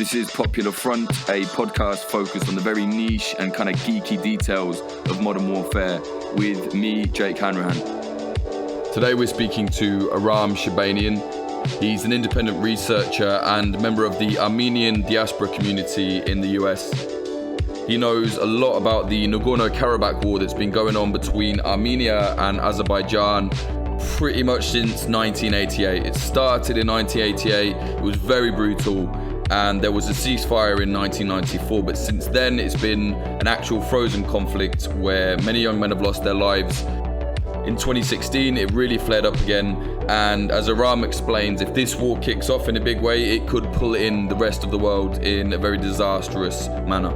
This is Popular Front, a podcast focused on the very niche and kind of geeky details of modern warfare with me, Jake Hanrahan. Today we're speaking to Aram Shabanian. He's an independent researcher and member of the Armenian diaspora community in the US. He knows a lot about the Nagorno-Karabakh war that's been going on between Armenia and Azerbaijan pretty much since 1988. It started in 1988, it was very brutal, and there was a ceasefire in 1994, but since then it's been an actual frozen conflict where many young men have lost their lives. In 2016, it really flared up again, and as Aram explains, if this war kicks off in a big way, it could pull in the rest of the world in a very disastrous manner.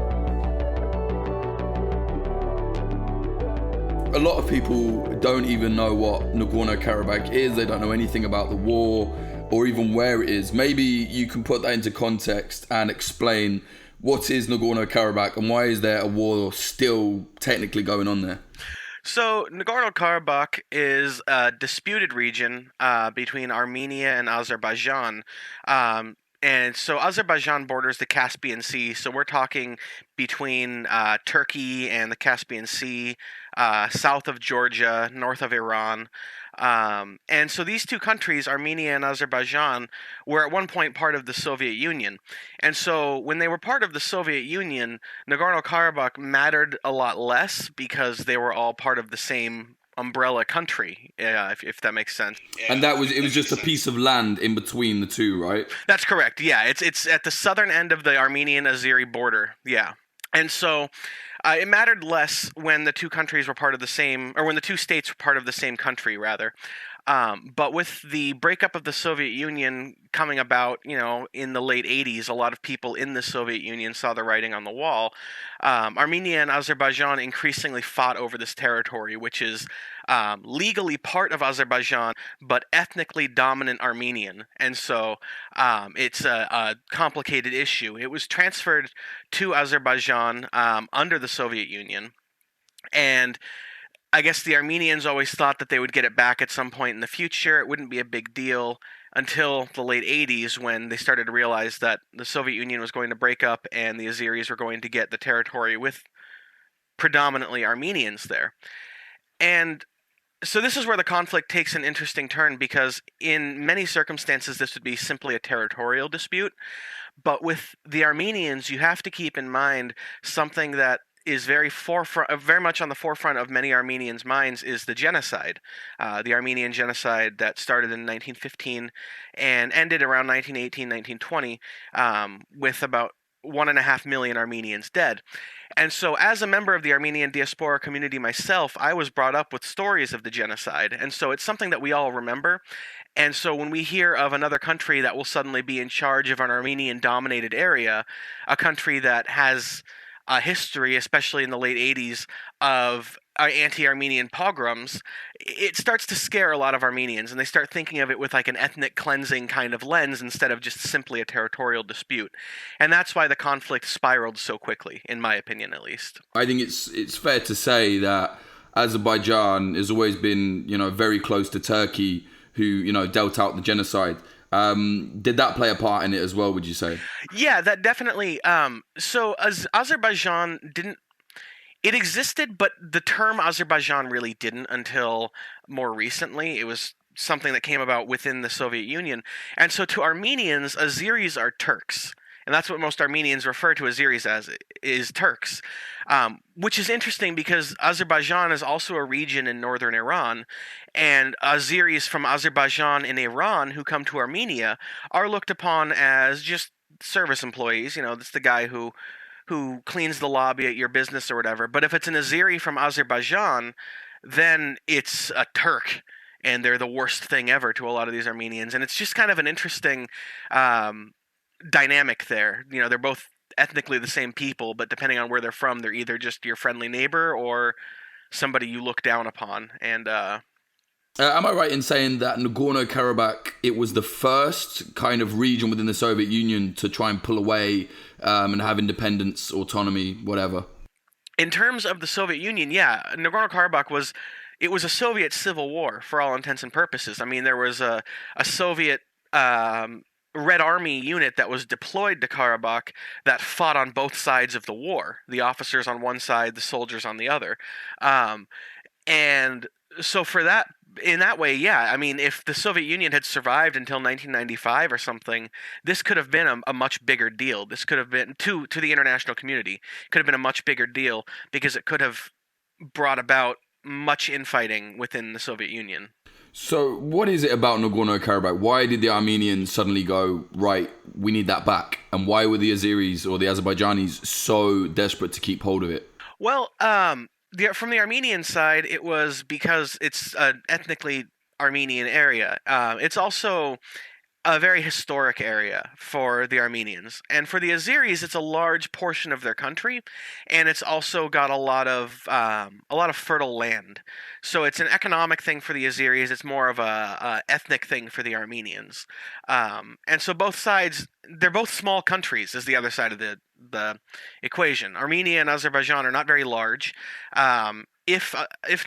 A lot of people don't even know what Nagorno-Karabakh is. They don't know anything about the war or even where it is. Maybe you can put that into context and explain what is Nagorno-Karabakh and why is there a war still technically going on there? So Nagorno-Karabakh is a disputed region between Armenia and Azerbaijan. And so Azerbaijan borders the Caspian Sea, so we're talking between Turkey and the Caspian Sea, south of Georgia, north of Iran. And so these two countries, Armenia and Azerbaijan, were at one point part of the Soviet Union. And so when they were part of the Soviet Union, Nagorno-Karabakh mattered a lot less because they were all part of the same umbrella country, if that makes sense. And it was just a piece of land in between the two, right? That's correct. Yeah, it's at the southern end of the Armenian-Azeri border. Yeah, and so it mattered less when the two countries were part of the same, or when the two states were part of the same country, rather. But with the breakup of the Soviet Union coming about, in the late 80s, a lot of people in the Soviet Union saw the writing on the wall. Armenia and Azerbaijan increasingly fought over this territory, which is legally part of Azerbaijan, but ethnically dominant Armenian. And so it's a complicated issue. It was transferred to Azerbaijan under the Soviet Union, and I guess the Armenians always thought that they would get it back at some point in the future. It wouldn't be a big deal until the late 80s when they started to realize that the Soviet Union was going to break up and the Azeris were going to get the territory with predominantly Armenians there. And so this is where the conflict takes an interesting turn, because in many circumstances this would be simply a territorial dispute. But with the Armenians, you have to keep in mind something that is very much on the forefront of many Armenians' minds, is the genocide. The Armenian genocide that started in 1915 and ended around 1918, 1920, with about 1.5 million Armenians dead. And so as a member of the Armenian diaspora community myself, I was brought up with stories of the genocide. And so it's something that we all remember. And so when we hear of another country that will suddenly be in charge of an Armenian-dominated area, a country that has a history, especially in the late 80s, of anti-Armenian pogroms, it starts to scare a lot of Armenians, and they start thinking of it with like an ethnic cleansing kind of lens instead of just simply a territorial dispute. And that's why the conflict spiraled so quickly, in my opinion at least. I think it's fair to say that Azerbaijan has always been, very close to Turkey, who, dealt out the genocide. Did that play a part in it as well, would you say? Yeah, that definitely. So as Azerbaijan didn't, it existed, but the term Azerbaijan really didn't until more recently. It was something that came about within the Soviet Union. And so to Armenians, Azeris are Turks. And that's what most Armenians refer to Azeris as, is Turks. Which is interesting because Azerbaijan is also a region in northern Iran, and Azeris from Azerbaijan and Iran who come to Armenia are looked upon as just service employees. It's the guy who cleans the lobby at your business or whatever. But if it's an Azeri from Azerbaijan, then it's a Turk, and they're the worst thing ever to a lot of these Armenians. And it's just kind of an interesting dynamic there. They're both ethnically the same people, but depending on where they're from, they're either just your friendly neighbor or somebody you look down upon. And am I right in saying that Nagorno-Karabakh, it was the first kind of region within the Soviet Union to try and pull away and have independence, autonomy, whatever? In terms of the Soviet Union, yeah, Nagorno-Karabakh was a Soviet civil war for all intents and purposes. I mean, there was a Soviet Red Army unit that was deployed to Karabakh that fought on both sides of the war. The officers on one side, the soldiers on the other. Um, and so for that, in that way, yeah, I mean, if the Soviet Union had survived until 1995 or something, this could have been a much bigger deal. This could have been to the international community, could have been a much bigger deal because it could have brought about much infighting within the Soviet Union. So what is it about Nagorno-Karabakh? Why did the Armenians suddenly go, right, we need that back? And why were the Azeris or the Azerbaijanis so desperate to keep hold of it? Well, from the Armenian side, it was because it's an ethnically Armenian area. It's also a very historic area for the Armenians. And for the Azeris, it's a large portion of their country, and it's also got a lot of fertile land. So it's an economic thing for the Azeris. It's more of a ethnic thing for the Armenians. And so both sides, they're both small countries, is the other side of the equation. Armenia and Azerbaijan are not very large. If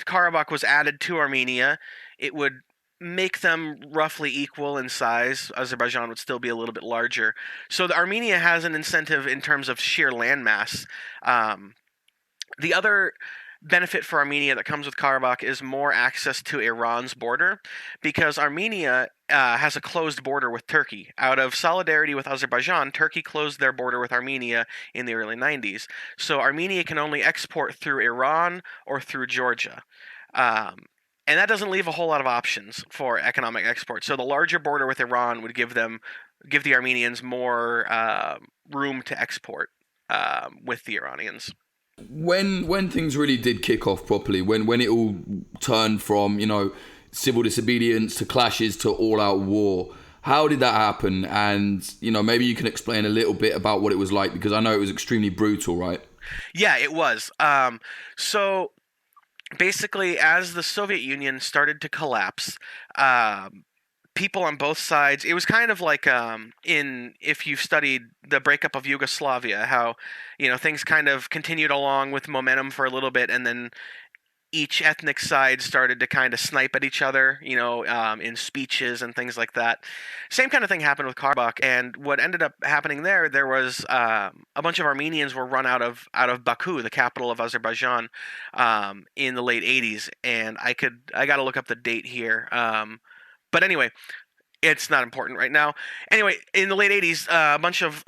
Karabakh was added to Armenia, it would make them roughly equal in size. Azerbaijan would still be a little bit larger. So the Armenia has an incentive in terms of sheer landmass. The other benefit for Armenia that comes with Karabakh is more access to Iran's border, because Armenia has a closed border with Turkey. Out of solidarity with Azerbaijan, Turkey closed their border with Armenia in the early 90s. So Armenia can only export through Iran or through Georgia. And that doesn't leave a whole lot of options for economic export. So the larger border with Iran would give the Armenians more room to export with the Iranians. When things really did kick off properly, when it all turned from, civil disobedience to clashes to all-out war, how did that happen? And, maybe you can explain a little bit about what it was like, because I know it was extremely brutal, right? Yeah, it was. So basically, as the Soviet Union started to collapse, people on both sides, it was kind of like if you've studied the breakup of Yugoslavia, how things kind of continued along with momentum for a little bit, and then each ethnic side started to kind of snipe at each other, in speeches and things like that. Same kind of thing happened with Karabakh, and what ended up happening there was a bunch of Armenians were run out of Baku, the capital of Azerbaijan, in the late 80s, and I got to look up the date here. But anyway, it's not important right now. Anyway, in the late 80s, a bunch of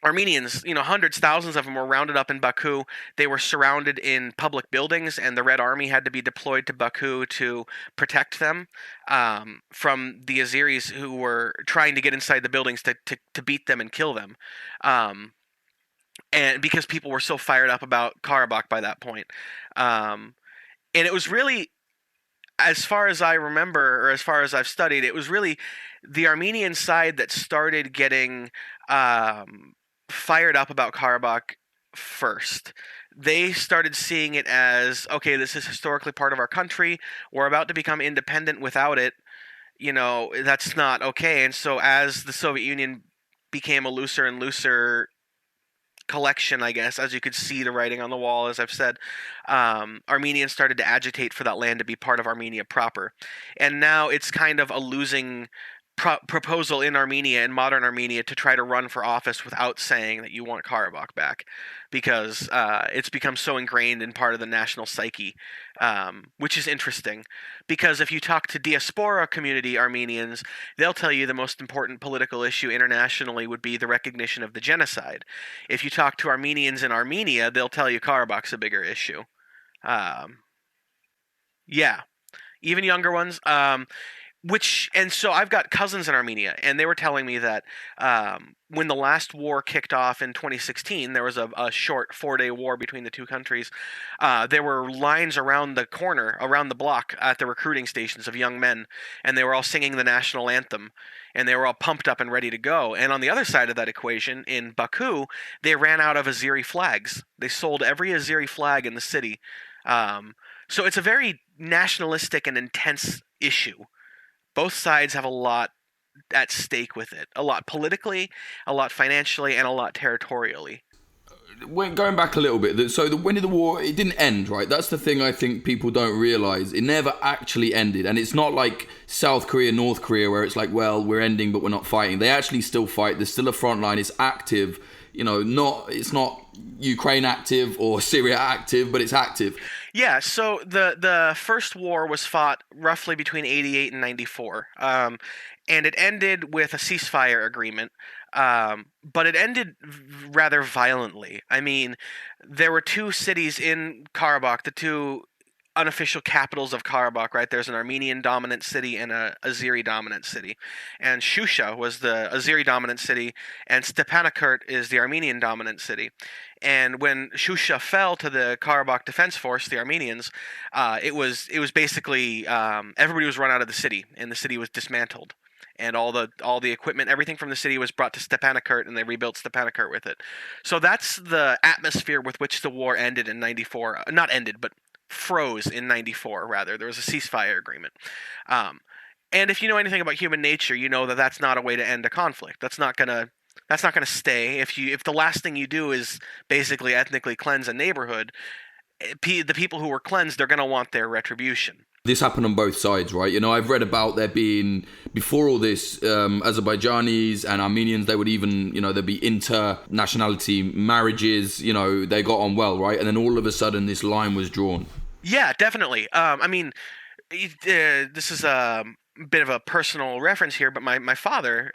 Armenians, hundreds, thousands of them were rounded up in Baku. They were surrounded in public buildings, and the Red Army had to be deployed to Baku to protect them from the Azeris who were trying to get inside the buildings to beat them and kill them. And because people were so fired up about Karabakh by that point. And it was really, as far as I remember, or as far as I've studied, it was really the Armenian side that started getting fired up about Karabakh first. They started seeing it as, okay, this is historically part of our country. We're about to become independent without it. That's not okay. And so as the Soviet Union became a looser and looser collection, I guess, as you could see the writing on the wall, as I've said, Armenians started to agitate for that land to be part of Armenia proper. And now it's kind of a losing proposal in Armenia, in modern Armenia, to try to run for office without saying that you want Karabakh back, because it's become so ingrained in part of the national psyche, which is interesting. Because if you talk to diaspora community Armenians, they'll tell you the most important political issue internationally would be the recognition of the genocide. If you talk to Armenians in Armenia, they'll tell you Karabakh's a bigger issue. Yeah, even younger ones. And so I've got cousins in Armenia, and they were telling me that when the last war kicked off in 2016, there was a short 4-day war between the two countries. There were lines around the block at the recruiting stations of young men, and they were all singing the national anthem, and they were all pumped up and ready to go. And on the other side of that equation, in Baku, they ran out of Azeri flags. They sold every Azeri flag in the city. So it's a very nationalistic and intense issue. Both sides have a lot at stake with it. A lot politically, a lot financially, and a lot territorially. going back a little bit, so when the war, it didn't end, right? That's the thing I think people don't realize. It never actually ended. And it's not like South Korea, North Korea, where it's like, well, we're ending, but we're not fighting. They actually still fight. There's still a front line. It's active. It's not Ukraine active or Syria active, but it's active. Yeah, so the first war was fought roughly between 88 and 94. And it ended with a ceasefire agreement. But it ended rather violently. I mean, there were two cities in Karabakh, the two unofficial capitals of Karabakh, right? There's an Armenian dominant city and a Azeri dominant city. And Shusha was the Azeri dominant city, and Stepanakert is the Armenian dominant city. And when Shusha fell to the Karabakh Defense Force, the Armenians, it was basically everybody was run out of the city, and the city was dismantled. And all the equipment, everything from the city was brought to Stepanakert, and they rebuilt Stepanakert with it. So that's the atmosphere with which the war ended in 94. Not ended, but froze in 94, rather. There was a ceasefire agreement. And if you know anything about human nature, you know that that's not a way to end a conflict. That's not gonna stay. If the last thing you do is basically ethnically cleanse a neighborhood, the people who were cleansed, they're gonna want their retribution. This happened on both sides, right? I've read about there being, before all this, Azerbaijanis and Armenians, they would even, there'd be inter-nationality marriages, they got on well, right? And then all of a sudden this line was drawn. Yeah, definitely. I mean, this is a bit of a personal reference here, but my father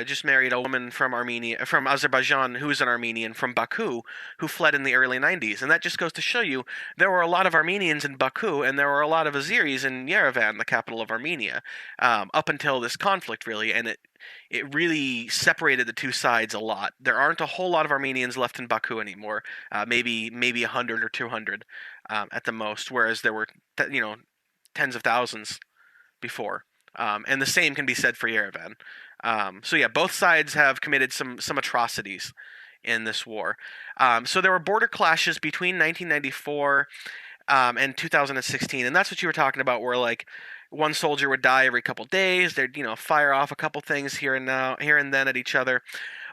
just married a woman from Azerbaijan, who's an Armenian from Baku, who fled in the early 90s. And that just goes to show you there were a lot of Armenians in Baku, and there were a lot of Azeris in Yerevan, the capital of Armenia, up until this conflict, really. And it really separated the two sides a lot. There aren't a whole lot of Armenians left in Baku anymore, maybe 100 or 200 at the most, whereas there were tens of thousands before. And the same can be said for Yerevan. So yeah, both sides have committed some atrocities in this war. So there were border clashes between 1994 and 2016, and that's what you were talking about, where like one soldier would die every couple days. They'd fire off a couple things here and then at each other.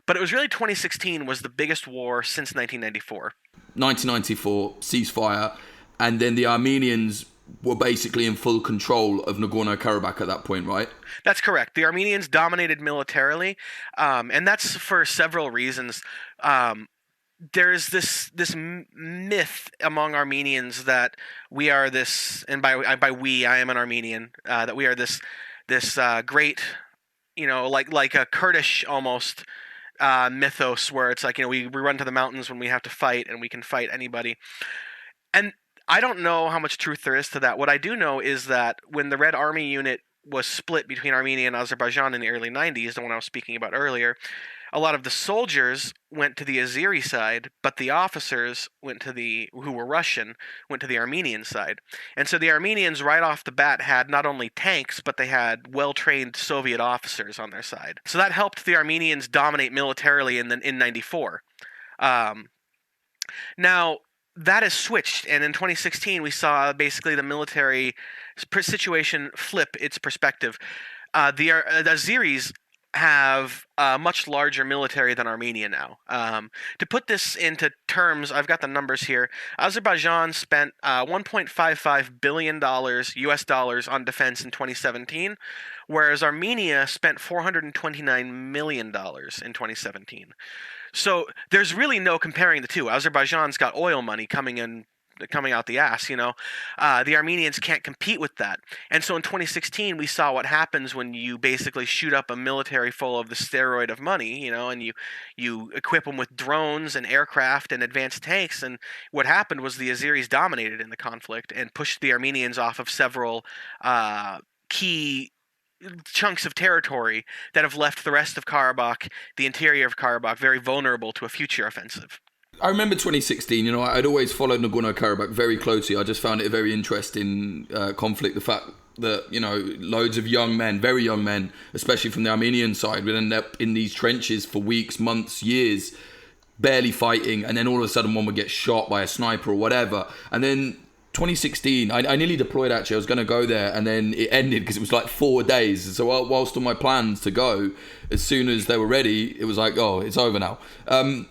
But it was really 2016 was the biggest war since 1994. 1994 ceasefire, and then the Armenians were basically in full control of Nagorno-Karabakh at that point, right? That's correct. The Armenians dominated militarily, and that's for several reasons. There's this myth among Armenians that we are this, and by we, I am an Armenian, that we are this great, like a Kurdish almost mythos, where it's like, we run to the mountains when we have to fight, and we can fight anybody. And I don't know how much truth there is to that. What I do know is that when the Red Army unit was split between Armenia and Azerbaijan in the early 90s, the one I was speaking about earlier, a lot of the soldiers went to the Azeri side, but the officers who were Russian, went to the Armenian side. And so the Armenians right off the bat had not only tanks, but they had well-trained Soviet officers on their side. So that helped the Armenians dominate militarily in 94. Now, that has switched, and in 2016 we saw basically the military situation flip its perspective. The Azeris have a much larger military than Armenia now. To put this into terms, I've got the numbers here. Azerbaijan spent $1.55 billion US dollars on defense in 2017, whereas Armenia spent $429 million in 2017. So there's really no comparing the two. Azerbaijan's got oil money coming out the ass, The Armenians can't compete with that. And so in 2016, we saw what happens when you basically shoot up a military full of the steroid of money, and you equip them with drones and aircraft and advanced tanks. And what happened was the Azeris dominated in the conflict and pushed the Armenians off of several key chunks of territory that have left the rest of Karabakh, the interior of Karabakh, very vulnerable to a future offensive. I remember 2016, I'd always followed Nagorno-Karabakh very closely. I just found it a very interesting conflict. The fact that, loads of young men, very young men, especially from the Armenian side, would end up in these trenches for weeks, months, years, barely fighting. And then all of a sudden one would get shot by a sniper or whatever. And then 2016, I nearly deployed actually. I was going to go there and then it ended because it was like 4 days. So whilst on my plans to go, as soon as they were ready, it was like, oh, it's over now.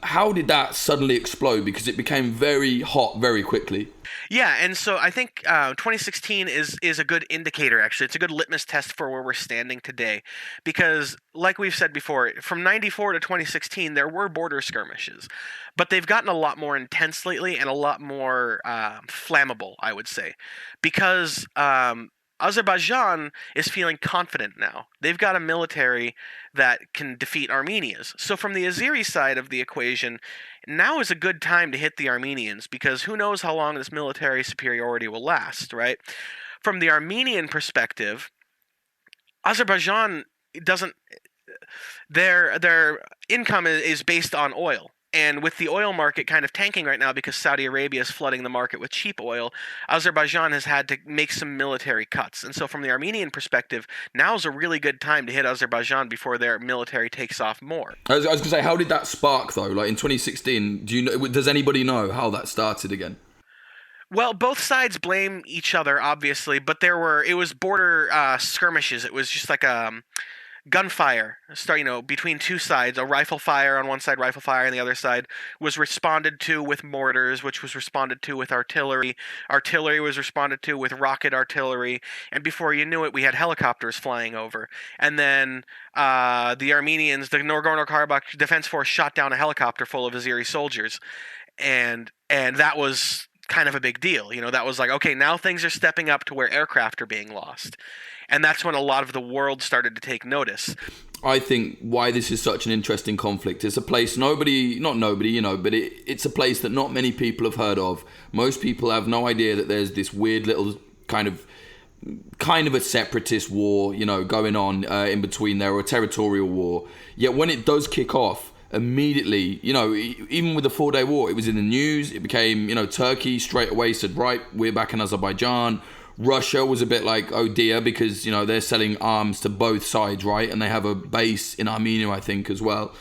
How did that suddenly explode? Because it became very hot very quickly. Yeah, and so I think 2016 is a good indicator, actually. It's a good litmus test for where we're standing today. Because, like we've said before, from 94 to 2016, there were border skirmishes. But they've gotten a lot more intense lately and a lot more flammable, I would say. Because Azerbaijan is feeling confident now. They've got a military that can defeat Armenia's. So from the Azeri side of the equation, now is a good time to hit the Armenians, because who knows how long this military superiority will last, right? From the Armenian perspective, Azerbaijan doesn't... Their income is based on oil. And with the oil market kind of tanking right now because Saudi Arabia is flooding the market with cheap oil, Azerbaijan has had to make some military cuts. And so from the Armenian perspective, now is a really good time to hit Azerbaijan before their military takes off more. I was going to say, how did that spark though? Like in 2016, does anybody know how that started again? Well, both sides blame each other, obviously, but it was border skirmishes. It was just like gunfire, between two sides. A rifle fire on one side, rifle fire on the other side, was responded to with mortars, which was responded to with artillery. Artillery was responded to with rocket artillery, and before you knew it, we had helicopters flying over. And then the Armenians, the Nagorno-Karabakh Defense Force, shot down a helicopter full of Azeri soldiers, and that was kind of a big deal. That was like, okay, now things are stepping up to where aircraft are being lost. And that's when a lot of the world started to take notice. I think why this is such an interesting conflict. It's a place but it's a place that not many people have heard of. Most people have no idea that there's this weird little kind of a separatist war, going on in between there, or a territorial war. Yet when it does kick off, immediately, even with the 4-day war, it was in the news. It became, Turkey straight away said, right, we're back in Azerbaijan. Russia was a bit like, oh dear, because, they're selling arms to both sides, right? And they have a base in Armenia, I think, as well.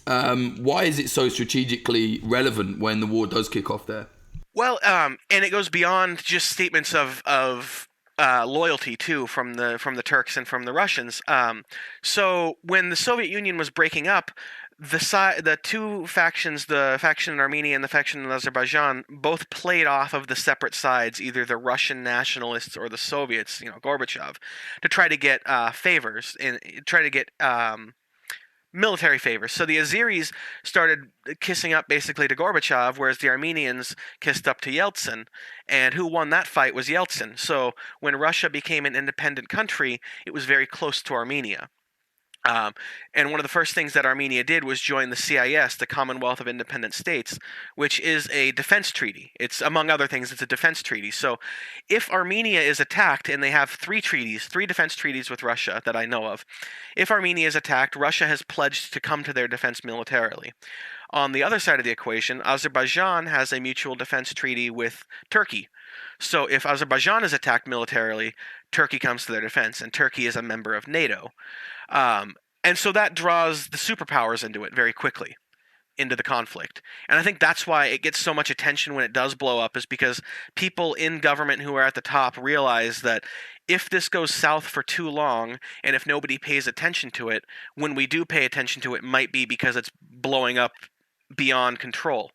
Why is it so strategically relevant when the war does kick off there? Well, and it goes beyond just statements of loyalty too from the Turks and from the Russians. So when the Soviet Union was breaking up, the two factions, the faction in Armenia and the faction in Azerbaijan, both played off of the separate sides, either the Russian nationalists or the Soviets, Gorbachev, to try to get favors and try to get military favors. So the Azeris started kissing up basically to Gorbachev, whereas the Armenians kissed up to Yeltsin. And who won that fight was Yeltsin. So when Russia became an independent country, it was very close to Armenia. And one of the first things that Armenia did was join the CIS, the Commonwealth of Independent States, which is a defense treaty. It's, among other things, it's a defense treaty. So if Armenia is attacked, and they have three defense treaties with Russia that I know of, if Armenia is attacked, Russia has pledged to come to their defense militarily. On the other side of the equation, Azerbaijan has a mutual defense treaty with Turkey. So if Azerbaijan is attacked militarily, Turkey comes to their defense, and Turkey is a member of NATO. And so that draws the superpowers into it very quickly, into the conflict. And I think that's why it gets so much attention when it does blow up, is because people in government who are at the top realize that if this goes south for too long, and if nobody pays attention to it, when we do pay attention to it, might be because it's blowing up beyond control.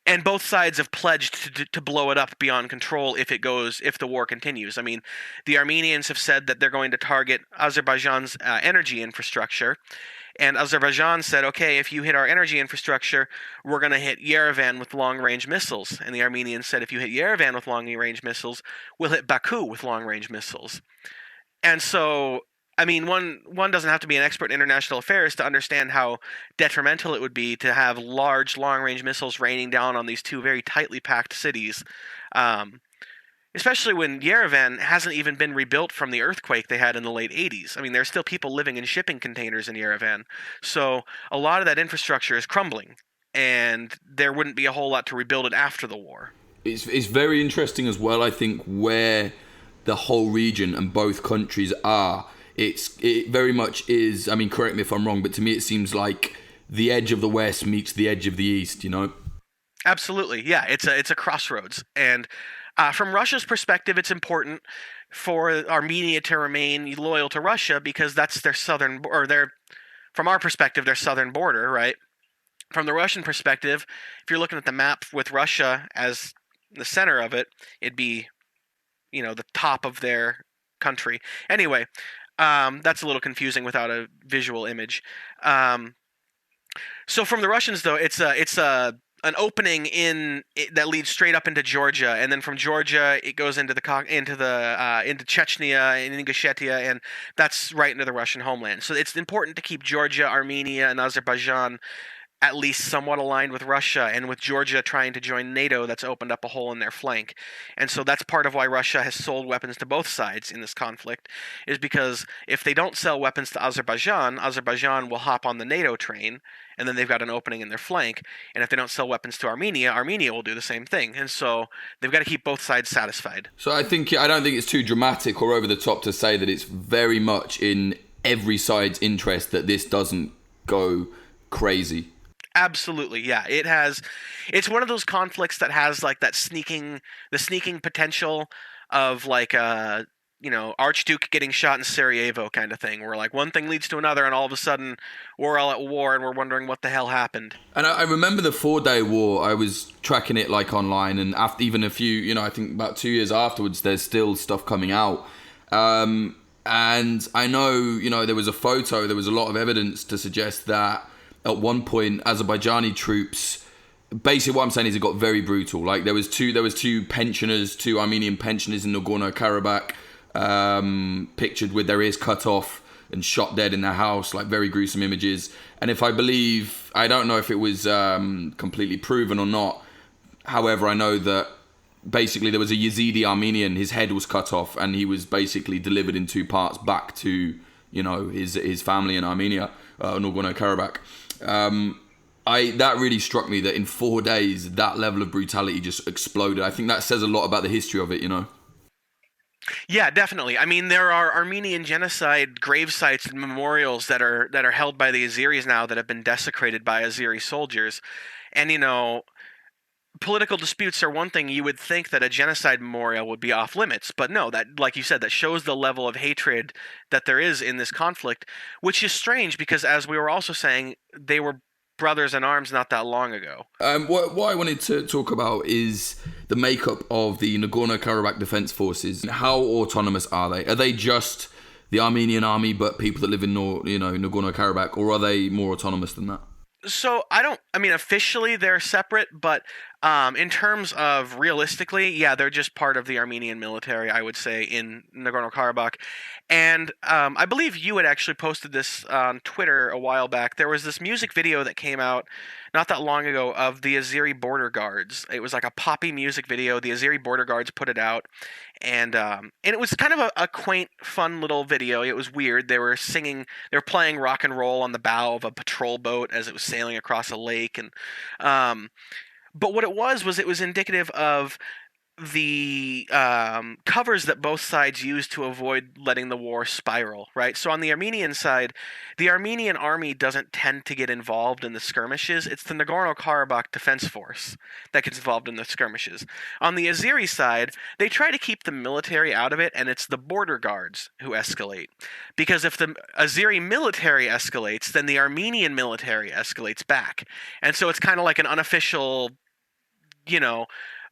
And both sides have pledged to blow it up beyond control if the war continues. I mean, the Armenians have said that they're going to target Azerbaijan's energy infrastructure. And Azerbaijan said, okay, if you hit our energy infrastructure, we're going to hit Yerevan with long-range missiles. And the Armenians said, if you hit Yerevan with long-range missiles, we'll hit Baku with long-range missiles. And so, I mean, one doesn't have to be an expert in international affairs to understand how detrimental it would be to have large, long-range missiles raining down on these two very tightly packed cities, especially when Yerevan hasn't even been rebuilt from the earthquake they had in the late 80s. I mean, there's still people living in shipping containers in Yerevan, so a lot of that infrastructure is crumbling, and there wouldn't be a whole lot to rebuild it after the war. It's very interesting as well, I think, where the whole region and both countries are. It very much is, I mean, correct me if I'm wrong, but to me it seems like the edge of the West meets the edge of the East, Absolutely, yeah. It's a crossroads, and from Russia's perspective, it's important for Armenia to remain loyal to Russia because that's their southern or their from our perspective their southern border, right? From the Russian perspective, if you're looking at the map with Russia as the center of it, it'd be the top of their country. Anyway, that's a little confusing without a visual image. Um, So from the Russians, though, it's a an opening that leads straight up into Georgia, and then from Georgia it goes into into Chechnya and Ingushetia, and that's right into the Russian homeland. So it's important to keep Georgia, Armenia, and Azerbaijan at least somewhat aligned with Russia, and with Georgia trying to join NATO, that's opened up a hole in their flank. And so that's part of why Russia has sold weapons to both sides in this conflict, is because if they don't sell weapons to Azerbaijan, Azerbaijan will hop on the NATO train, and then they've got an opening in their flank. And if they don't sell weapons to Armenia, Armenia will do the same thing. And so they've got to keep both sides satisfied. So I don't think it's too dramatic or over the top to say that it's very much in every side's interest that this doesn't go crazy. Absolutely, yeah. It's one of those conflicts that has like the sneaking potential of like Archduke getting shot in Sarajevo kind of thing, where like one thing leads to another, and all of a sudden we're all at war and we're wondering what the hell happened. And I remember the 4-day war. I was tracking it like online, and after even a few, I think about 2 years afterwards, there's still stuff coming out. And I know, there was there was a lot of evidence to suggest that at one point, Azerbaijani troops, basically what I'm saying is it got very brutal. Like there was two Armenian pensioners in Nagorno-Karabakh, pictured with their ears cut off and shot dead in their house, like very gruesome images. And if I don't know if it was completely proven or not. However, I know that basically there was a Yazidi Armenian, his head was cut off and he was basically delivered in 2 parts back to, his family in Armenia, Nagorno-Karabakh. That really struck me that in 4 days that level of brutality just exploded. I think that says a lot about the history of it, Yeah, definitely. I mean, there are Armenian genocide grave sites and memorials that are held by the Azeris now that have been desecrated by Azeri soldiers. And political disputes are one thing. You would think that a genocide memorial would be off limits, but no, that, like you said, that shows the level of hatred that there is in this conflict, which is strange because, as we were also saying, they were brothers in arms not that long ago. What I wanted to talk about is the makeup of the Nagorno-Karabakh Defense Forces. How autonomous are they? Are they just the Armenian army, but people that live in Nagorno-Karabakh, or are they more autonomous than that? So officially they're separate, but in terms of realistically, yeah, they're just part of the Armenian military, I would say, in Nagorno-Karabakh. And I believe you had actually posted this on Twitter a while back. There was this music video that came out not that long ago of the Azeri border guards. It was like a poppy music video. The Azeri border guards put it out. And it was kind of a quaint, fun little video. It was weird. They were playing rock and roll on the bow of a patrol boat as it was sailing across a lake. And but what it was indicative of the covers that both sides used to avoid letting the war spiral, right? So on the Armenian side, the Armenian army doesn't tend to get involved in the skirmishes. It's the Nagorno-Karabakh Defense Force that gets involved in the skirmishes. On the Azeri side, they try to keep the military out of it, and it's the border guards who escalate. Because if the Azeri military escalates, then the Armenian military escalates back. And so it's kind of like an unofficial,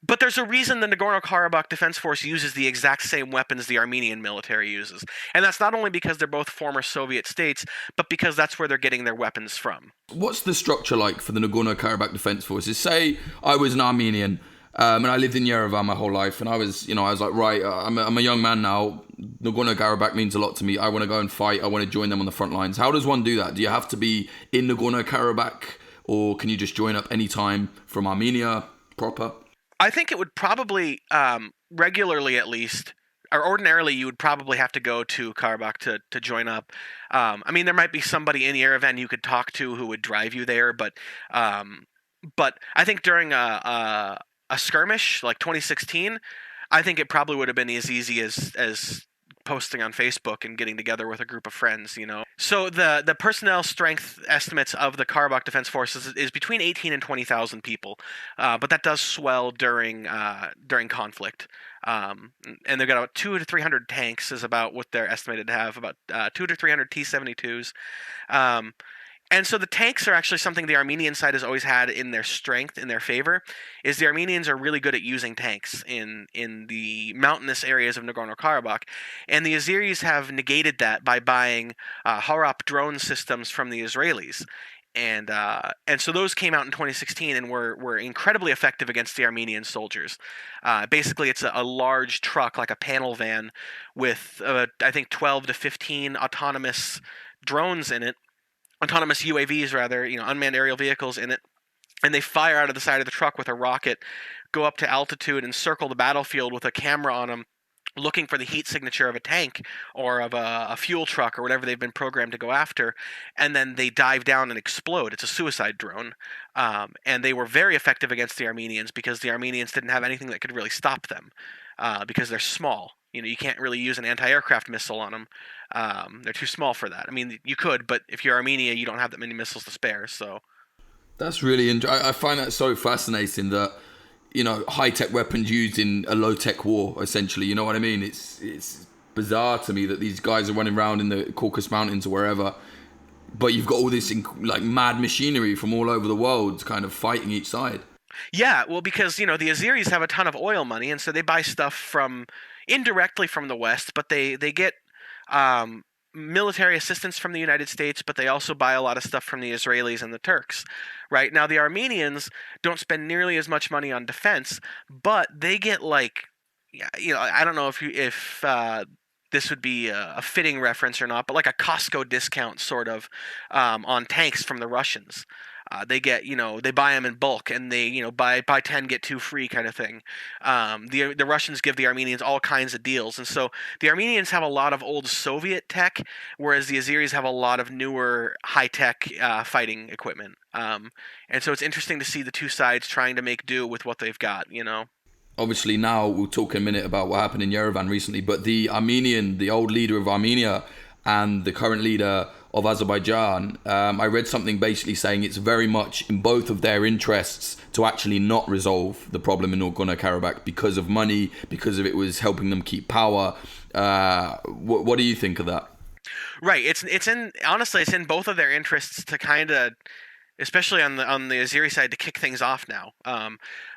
but there's a reason the Nagorno-Karabakh Defense Force uses the exact same weapons the Armenian military uses. And that's not only because they're both former Soviet states, but because that's where they're getting their weapons from. What's the structure like for the Nagorno-Karabakh Defense Forces? Say I was an Armenian and I lived in Yerevan my whole life, and I was like, right, I'm a young man now. Nagorno-Karabakh means a lot to me. I want to go and fight. I want to join them on the front lines. How does one do that? Do you have to be in Nagorno-Karabakh, or can you just join up anytime from Armenia proper? I think it would probably, regularly at least, or ordinarily, you would probably have to go to Karabakh to join up. There might be somebody in Yerevan you could talk to who would drive you there, but I think during a skirmish like 2016, I think it probably would have been as easy as posting on Facebook and getting together with a group of friends, So the personnel strength estimates of the Karabakh Defense Forces is between 18 and 20,000 people, but that does swell during conflict. And they've got about 200 to 300 tanks is about what they're estimated to have, about 200 to 300 T-72s. And so the tanks are actually something the Armenian side has always had in their strength, in their favor, is the Armenians are really good at using tanks in the mountainous areas of Nagorno-Karabakh. And the Azeris have negated that by buying Harap drone systems from the Israelis. And so those came out in 2016 and were incredibly effective against the Armenian soldiers. Basically, it's a large truck, like a panel van, with I think 12 to 15 autonomous drones in it. Autonomous UAVs, rather, unmanned aerial vehicles in it, and they fire out of the side of the truck with a rocket, go up to altitude and circle the battlefield with a camera on them, looking for the heat signature of a tank or of a fuel truck or whatever they've been programmed to go after, and then they dive down and explode. It's a suicide drone, and they were very effective against the Armenians because the Armenians didn't have anything that could really stop them, because they're small. You can't really use an anti-aircraft missile on them. They're too small for that. I mean, you could, but if you're Armenia, you don't have that many missiles to spare. So that's really I find that so fascinating that high-tech weapons used in a low-tech war, essentially. You know what I mean? It's bizarre to me that these guys are running around in the Caucasus Mountains or wherever, but you've got all this mad machinery from all over the world kind of fighting each side. Yeah, well, because the Azeris have a ton of oil money, and so they buy stuff indirectly from the West, but they get military assistance from the United States, but they also buy a lot of stuff from the Israelis and the Turks. Right now, the Armenians don't spend nearly as much money on defense, but they get I don't know if this would be a fitting reference or not, but like a Costco discount sort of on tanks from the Russians. They get, they buy them in bulk, and they, buy 10 get 2 free kind of thing. The Russians give the Armenians all kinds of deals, and so the Armenians have a lot of old Soviet tech, whereas the Azeris have a lot of newer high tech fighting equipment. And so it's interesting to see the two sides trying to make do with what they've got. Obviously, now we'll talk in a minute about what happened in Yerevan recently, but the old leader of Armenia and the current leader of Azerbaijan, I read something basically saying it's very much in both of their interests to actually not resolve the problem in Nagorno-Karabakh because of money, because of it was helping them keep power. What do you think of that? Right. It's in both of their interests to kind of, especially on the Azeri side, to kick things off now,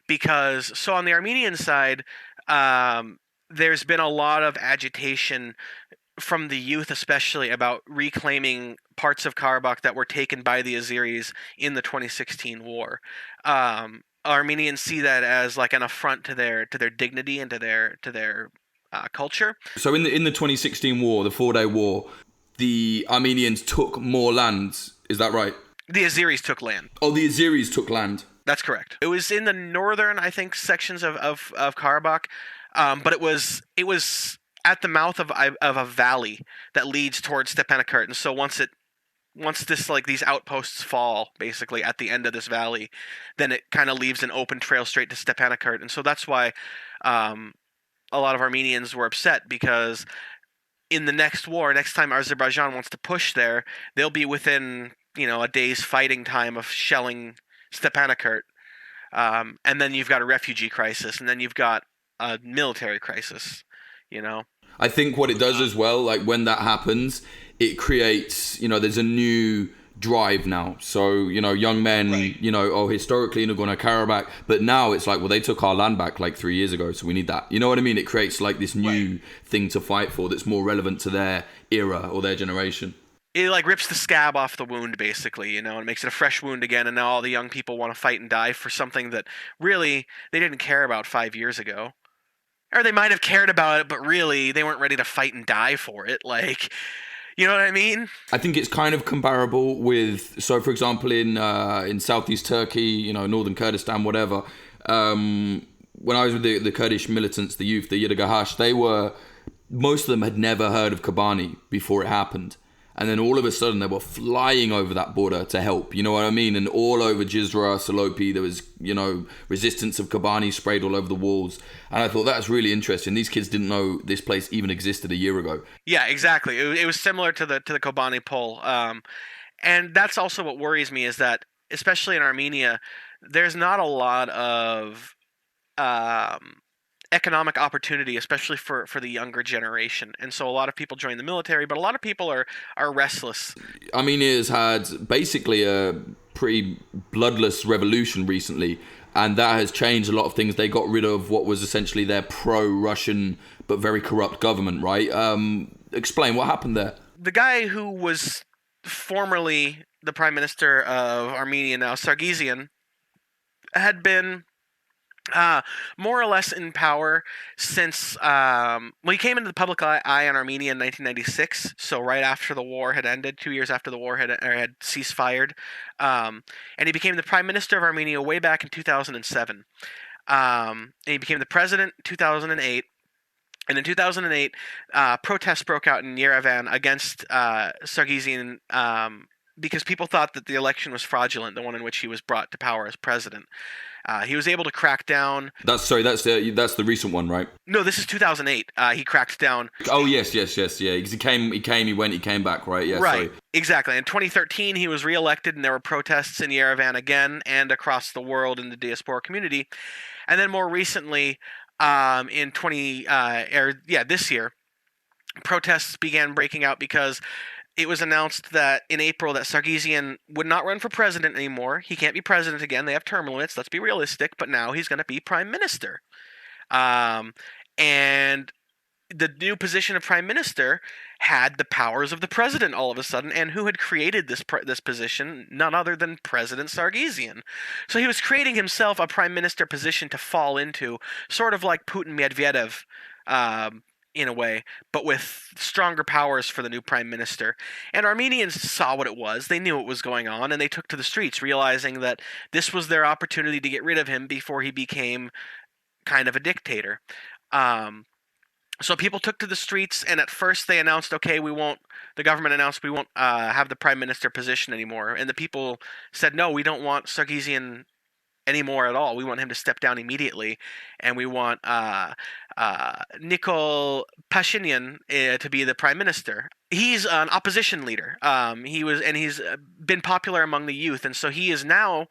because so on the Armenian side, there's been a lot of agitation from the youth, especially about reclaiming parts of Karabakh that were taken by the Azeris in the 2016 war. Armenians see that as like an affront to their dignity and to their culture. So in the 2016 war, the 4-day war, the Armenians took more land. Is that right? The Azeris took land. Oh, the Azeris took land. That's correct. It was in the northern, I think, sections of Karabakh, but it was at the mouth of a valley that leads towards Stepanakert, and so once these outposts fall basically at the end of this valley, then it kind of leaves an open trail straight to Stepanakert, and so that's why a lot of Armenians were upset, because in the next war, next time Azerbaijan wants to push there, they'll be within a day's fighting time of shelling Stepanakert, and then you've got a refugee crisis, and then you've got a military crisis. I think what it does as well, like when that happens, it creates, there's a new drive now. So, young men, right. Historically Nagorno-Karabakh, but now it's like, well, they took our land back like 3 years ago, so we need that. You know what I mean? It creates like this new thing to fight for that's more relevant to their era or their generation. It like rips the scab off the wound, basically, and makes it a fresh wound again, and now all the young people want to fight and die for something that really they didn't care about 5 years ago. Or they might have cared about it, but really, they weren't ready to fight and die for it. Like, you know what I mean? I think it's kind of comparable with, so for example, in southeast Turkey, northern Kurdistan, whatever. When I was with the Kurdish militants, the youth, the Yirgakash, most of them had never heard of Kobani before it happened. and then all of a sudden they were flying over that border to help, you know what I mean? And all over Jizra, Salopi, there was, resistance of Kobani sprayed all over the walls. And I thought that's really interesting. These kids didn't know this place even existed a year ago. Yeah, exactly. It was similar to the Kobani poll. And that's also what worries me, is that, especially in Armenia, there's not a lot of economic opportunity, especially for the younger generation. And so a lot of people join the military, but a lot of people are restless. Armenia has had basically a pretty bloodless revolution recently, and that has changed a lot of things. They got rid of what was essentially their pro-Russian but very corrupt government, right? Explain what happened there. The guy who was formerly the prime minister of Armenia, now Sargsyan, had been more or less in power since he came into the public eye in Armenia in 1996, so right after the war had ended, 2 years after the war had ceasefire, and he became the prime minister of Armenia way back in 2007. And he became the president in 2008. And in 2008, protests broke out in Yerevan against Sargsyan because people thought that the election was fraudulent, the one in which he was brought to power as president. He was able to crack down. That's the recent one, right? No, this is 2008. He cracked down. Oh yes, yeah. Because he came back, right? Yeah, right. Sorry. Exactly. In 2013, he was reelected, and there were protests in Yerevan again and across the world in the diaspora community. And then more recently, this year, protests began breaking out because it was announced that in April that Sargsyan would not run for president anymore. He can't be president again. They have term limits. Let's be realistic. But now he's going to be prime minister. And the new position of prime minister had the powers of the president all of a sudden. And who had created this position? None other than President Sargsyan. So he was creating himself a prime minister position to fall into, sort of like Putin Medvedev, in a way, but with stronger powers for the new prime minister. And Armenians saw what it was. They knew what was going on, and they took to the streets, realizing that this was their opportunity to get rid of him before he became kind of a dictator. So people took to the streets, and at first they announced, the government announced we won't have the prime minister position anymore. And the people said, no, we don't want Sargsyan anymore at all. We want him to step down immediately, and we want Nikol Pashinyan to be the prime minister. He's an opposition leader. He's been popular among the youth, and so he is now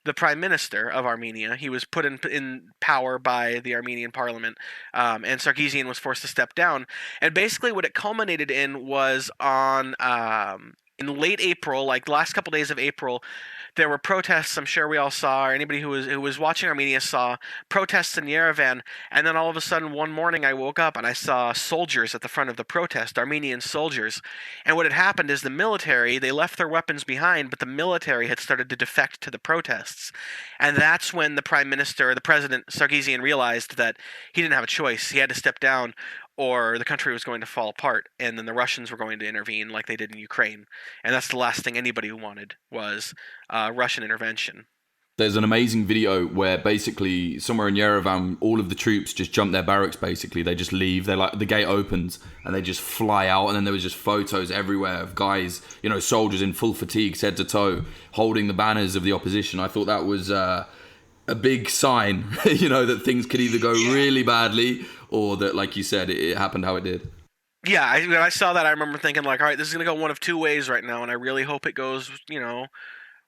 the prime minister of Armenia. He was put in power by the Armenian parliament, and Sargsyan was forced to step down. And basically, what it culminated in was in late April, like the last couple days of April, there were protests. I'm sure we all saw, or anybody who was watching Armenia saw, protests in Yerevan. And then all of a sudden, one morning, I woke up and I saw soldiers at the front of the protest, Armenian soldiers. And what had happened is the military, they left their weapons behind, but the military had started to defect to the protests. And that's when the prime minister, the president, Sargsyan, realized that he didn't have a choice. He had to step down, or the country was going to fall apart, and then the Russians were going to intervene like they did in Ukraine. And that's the last thing anybody wanted, was Russian intervention. There's an amazing video where basically somewhere in Yerevan, all of the troops just jump their barracks, basically. They just leave. The gate opens and they just fly out. And then there was just photos everywhere of guys, soldiers in full fatigues, head to toe, holding the banners of the opposition. I thought that was a big sign, that things could either go really badly, or that, like you said, it happened how it did. Yeah, when I saw that, I remember thinking, all right, this is going to go one of two ways right now, and I really hope it goes,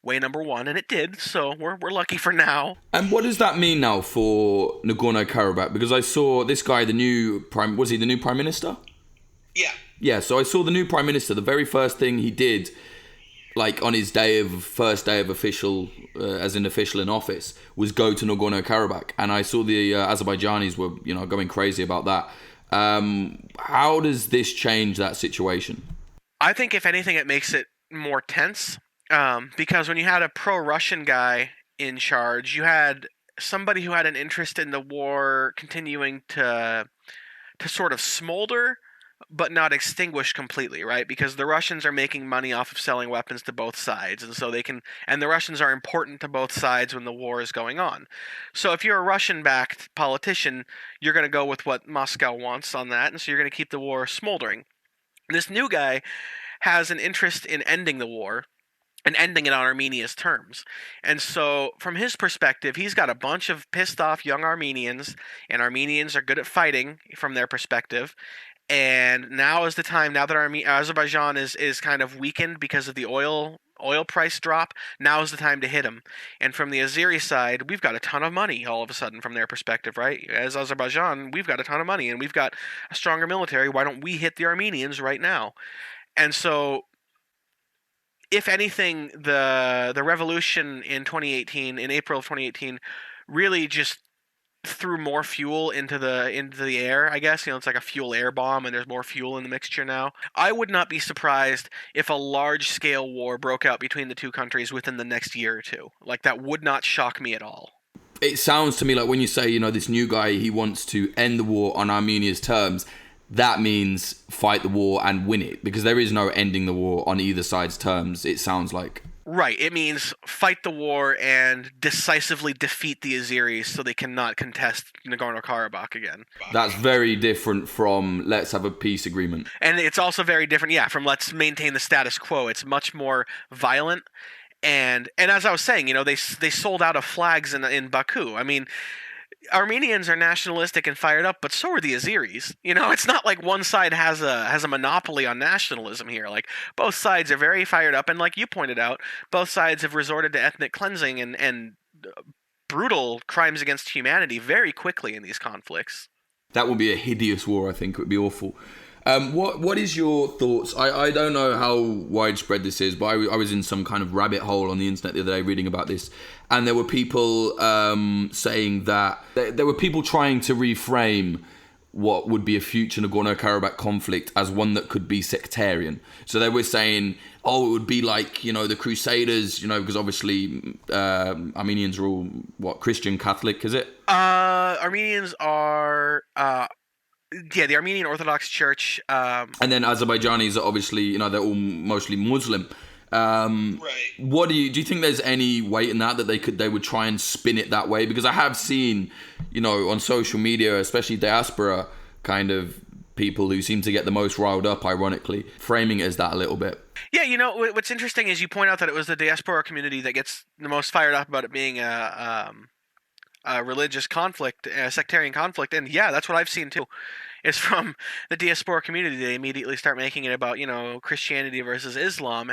way number one, and it did, so we're lucky for now. And what does that mean now for Nagorno-Karabakh? Because I saw this guy, the new prime minister? Yeah. Yeah, so I saw the new prime minister, the very first thing he did, like on his first day of official in office, was go to Nagorno-Karabakh. And I saw the Azerbaijanis were, going crazy about that. How does this change that situation? I think if anything, it makes it more tense. Because when you had a pro-Russian guy in charge, you had somebody who had an interest in the war continuing to sort of smolder, but not extinguish completely, right? Because the Russians are making money off of selling weapons to both sides, and so and the Russians are important to both sides when the war is going on. So if you're a Russian-backed politician, you're going to go with what Moscow wants on that, and so you're going to keep the war smoldering. This new guy has an interest in ending the war and ending it on Armenia's terms. And so, from his perspective, he's got a bunch of pissed off young Armenians, and Armenians are good at fighting from their perspective. And now is the time. Now that Azerbaijan is kind of weakened because of the oil price drop, now is the time to hit them. And from the Azeri side, we've got a ton of money all of a sudden from their perspective, right? As Azerbaijan, we've got a ton of money and we've got a stronger military. Why don't we hit the Armenians right now? And so, if anything, the revolution in 2018, in April of 2018, really just threw more fuel into the air, I guess. It's like a fuel air bomb, and there's more fuel in the mixture now. I would not be surprised if a large-scale war broke out between the two countries within the next year or two. Like, that would not shock me at all. It sounds to me like when you say, this new guy, he wants to end the war on Armenia's terms, that means fight the war and win it, because there is no ending the war on either side's terms, it sounds like. Right. It means fight the war and decisively defeat the Azeris so they cannot contest Nagorno-Karabakh again. That's very different from let's have a peace agreement. And it's also very different, from let's maintain the status quo. It's much more violent. And as I was saying, they sold out of flags in Baku. I mean, Armenians are nationalistic and fired up, but so are the Azeris. It's not like one side has a monopoly on nationalism here. Like, both sides are very fired up, and like you pointed out, both sides have resorted to ethnic cleansing and brutal crimes against humanity very quickly in these conflicts. That would be a hideous war, I think. It would be awful. What is your thoughts? I don't know how widespread this is, but I was in some kind of rabbit hole on the internet the other day reading about this, and there were people saying that there were people trying to reframe what would be a future Nagorno-Karabakh conflict as one that could be sectarian. So they were saying, it would be like, the Crusaders, because obviously Armenians are all, Christian Catholic, is it? Armenians are... the Armenian Orthodox Church. And then Azerbaijanis are obviously, they're all mostly Muslim. Right. What do you think there's any weight in that they would try and spin it that way? Because I have seen, on social media, especially diaspora kind of people who seem to get the most riled up, ironically, framing it as that a little bit. Yeah, what's interesting is you point out that it was the diaspora community that gets the most fired up about it being a religious conflict, a sectarian conflict, and that's what I've seen too. Is from the diaspora community. They immediately start making it about Christianity versus Islam,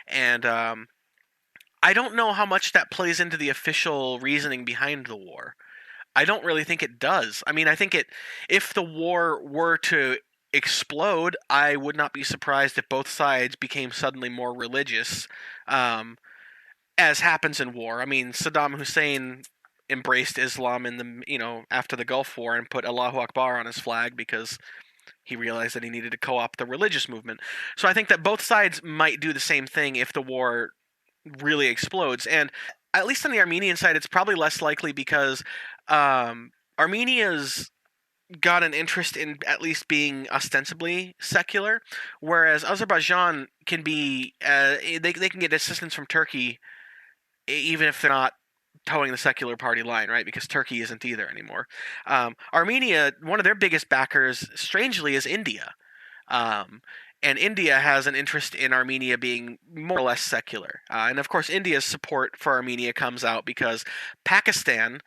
and I don't know how much that plays into the official reasoning behind the war. I don't really think it does. I mean, I think if the war were to explode, I would not be surprised if both sides became suddenly more religious, as happens in war. I mean, Saddam Hussein embraced Islam in the after the Gulf War and put Allahu Akbar on his flag because he realized that he needed to co-opt the religious movement. So I think that both sides might do the same thing if the war really explodes. And at least on the Armenian side, it's probably less likely because Armenia's got an interest in at least being ostensibly secular, whereas Azerbaijan can be they can get assistance from Turkey even if they're not towing the secular party line, right? Because Turkey isn't either anymore. Armenia, one of their biggest backers, strangely, is India. And India has an interest in Armenia being more or less secular. And of course, India's support for Armenia comes out because Pakistan,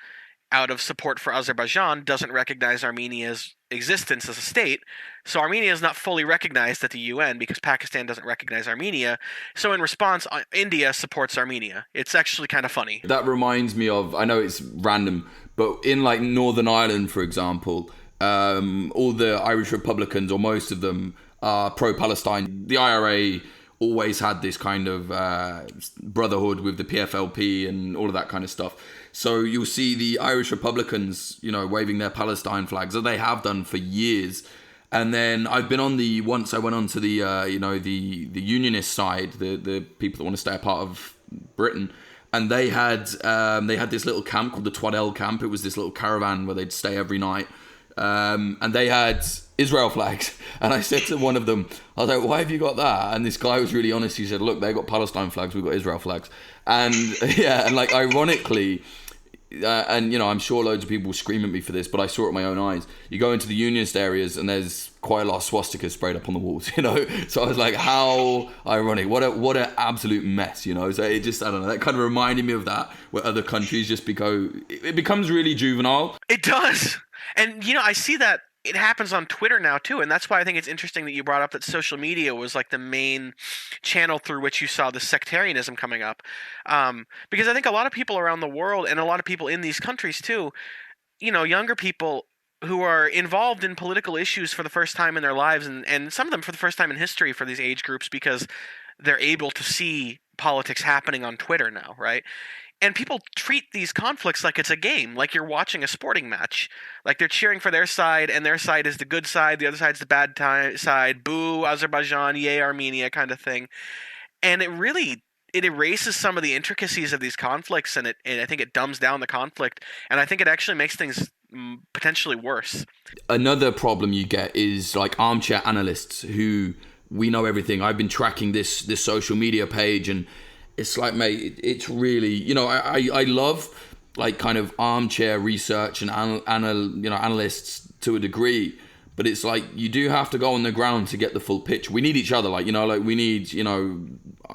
out of support for Azerbaijan, doesn't recognize Armenia's existence as a state. So Armenia is not fully recognized at the UN because Pakistan doesn't recognize Armenia. So in response, India supports Armenia. It's actually kind of funny. That reminds me of, I know it's random, but in like Northern Ireland, for example, all the Irish Republicans, or most of them, are pro-Palestine. The IRA always had this kind of brotherhood with the PFLP and all of that kind of stuff. So you'll see the Irish Republicans, waving their Palestine flags, as they have done for years. And then I've been on once I went on to the the unionist side, the people that want to stay a part of Britain, and they had this little camp called the Twaddell camp. It was this little caravan where they'd stay every night, and they had Israel flags. And I said to one of them, I was like, why have you got that? And this guy was really honest. He said, look, they got Palestine flags, we've got Israel flags. And yeah, and like ironically, and I'm sure loads of people will scream at me for this, but I saw it with my own eyes. You go into the unionist areas and there's quite a lot of swastikas sprayed up on the walls, So I was like, how ironic! What an absolute mess, So it just, I don't know. That kind of reminded me of that, where other countries just it becomes really juvenile. It does, and I see that. It happens on Twitter now too, and that's why I think it's interesting that you brought up that social media was like the main channel through which you saw the sectarianism coming up, because I think a lot of people around the world and a lot of people in these countries too, younger people who are involved in political issues for the first time in their lives, and some of them for the first time in history for these age groups, because they're able to see politics happening on Twitter now, right? And people treat these conflicts like it's a game, like you're watching a sporting match. Like they're cheering for their side, and their side is the good side, the other side's the bad side. Boo, Azerbaijan, yay, Armenia, kind of thing. And it erases some of the intricacies of these conflicts, and I think it dumbs down the conflict, and I think it actually makes things potentially worse. Another problem you get is like armchair analysts who, we know everything. I've been tracking this social media page, and it's like, mate, it's really, I love like kind of armchair research and analysts to a degree, but it's like you do have to go on the ground to get the full picture. We need each other, like we need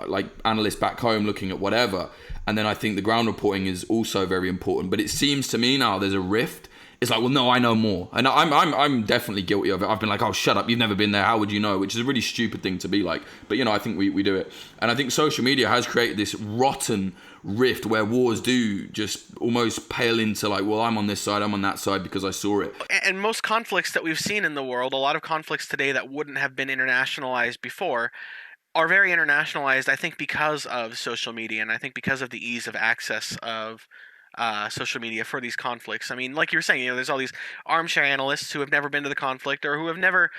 like analysts back home looking at whatever, and then I think the ground reporting is also very important. But it seems to me now there's a rift. It's like, well, no, I know more, and I'm definitely guilty of it. I've been like, oh, shut up, you've never been there, how would you know? Which is a really stupid thing to be like, but I think we do it, and I think social media has created this rotten rift where wars do just almost pale into like, well, I'm on this side, I'm on that side because I saw it. And most conflicts that we've seen in the world, a lot of conflicts today that wouldn't have been internationalized before, are very internationalized, I think, because of social media, and I think because of the ease of access of social media for these conflicts. I mean, like you were saying, there's all these armchair analysts who have never been to the conflict, or who have never,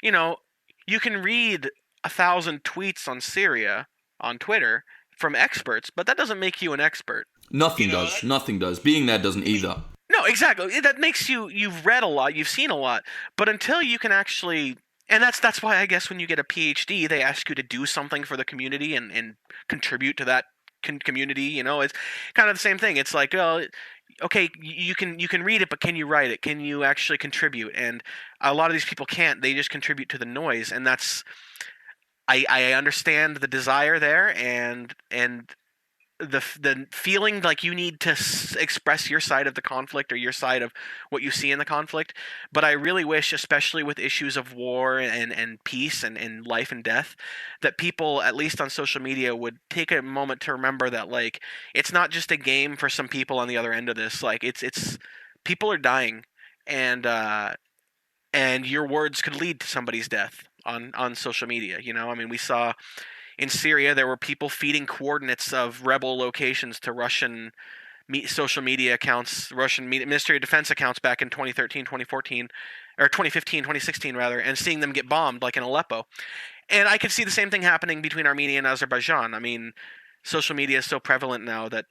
you can read 1,000 tweets on Syria on Twitter from experts, but that doesn't make you an expert. Nothing does. Being there doesn't either. No, exactly. That makes you've read a lot, you've seen a lot, but until you can actually, and that's why I guess when you get a PhD, they ask you to do something for the community and contribute to that community. It's kind of the same thing. It's like, oh, okay, you can read it, but can you write it? Can you actually contribute? And a lot of these people can't. They just contribute to the noise, and that's, I understand the desire there, and the feeling like you need to express your side of the conflict or your side of what you see in the conflict. But I really wish, especially with issues of war and peace and life and death, that people, at least on social media, would take a moment to remember that, like, it's not just a game for some people on the other end of this. Like, it's people are dying, and your words could lead to somebody's death on social media. I mean, we saw in Syria, there were people feeding coordinates of rebel locations to Russian social media accounts, Russian Ministry of Defense accounts back in 2013, 2014, or 2015, 2016 rather, and seeing them get bombed, like in Aleppo. And I could see the same thing happening between Armenia and Azerbaijan. I mean, social media is so prevalent now that,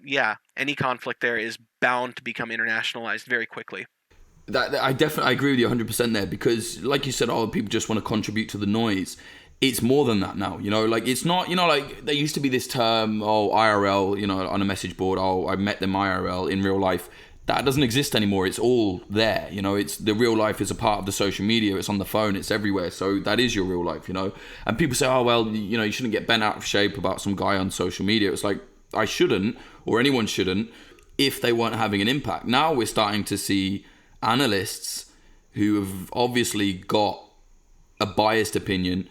any conflict there is bound to become internationalized very quickly. I agree with you 100% there, because like you said, people just want to contribute to the noise. It's more than that now, like it's not, like there used to be this term, IRL, on a message board, I met them IRL in real life. That doesn't exist anymore. It's all there, it's the real life is a part of the social media. It's on the phone, it's everywhere. So that is your real life, and people say, oh, well, you shouldn't get bent out of shape about some guy on social media. It's like, I shouldn't, or anyone shouldn't, if they weren't having an impact. Now we're starting to see analysts who have obviously got a biased opinion,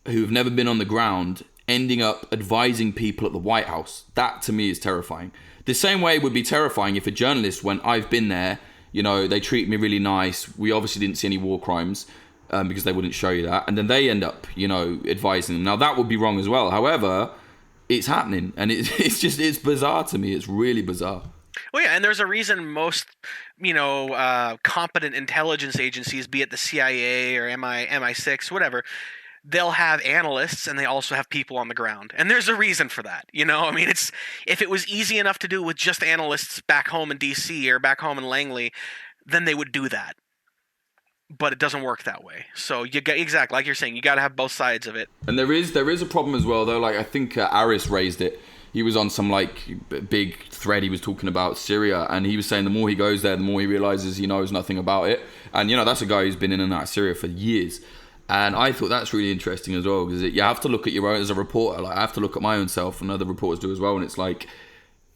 who have never been on the ground, ending up advising people at the White House. That to me is terrifying. The same way it would be terrifying if a journalist went, I've been there, they treat me really nice, we obviously didn't see any war crimes, because they wouldn't show you that, and then they end up, advising them. Now that would be wrong as well. However, it's happening, and it's bizarre to me. It's really bizarre. Well, yeah, and there's a reason most, competent intelligence agencies, be it the CIA or MI6, whatever, they'll have analysts, and they also have people on the ground. And there's a reason for that. I mean, if it was easy enough to do with just analysts back home in DC or back home in Langley, then they would do that. But it doesn't work that way. So you got, exactly like you're saying, you got to have both sides of it. And there is a problem as well, though. Like I think Aris raised it. he was on some like big thread. He was talking about Syria, and he was saying the more he goes there, the more he realizes he knows nothing about it. And that's a guy who's been in and out of Syria for years. And I thought that's really interesting as well, because you have to look at your own as a reporter. Like I have to look at my own self, and other reporters do as well. And it's like,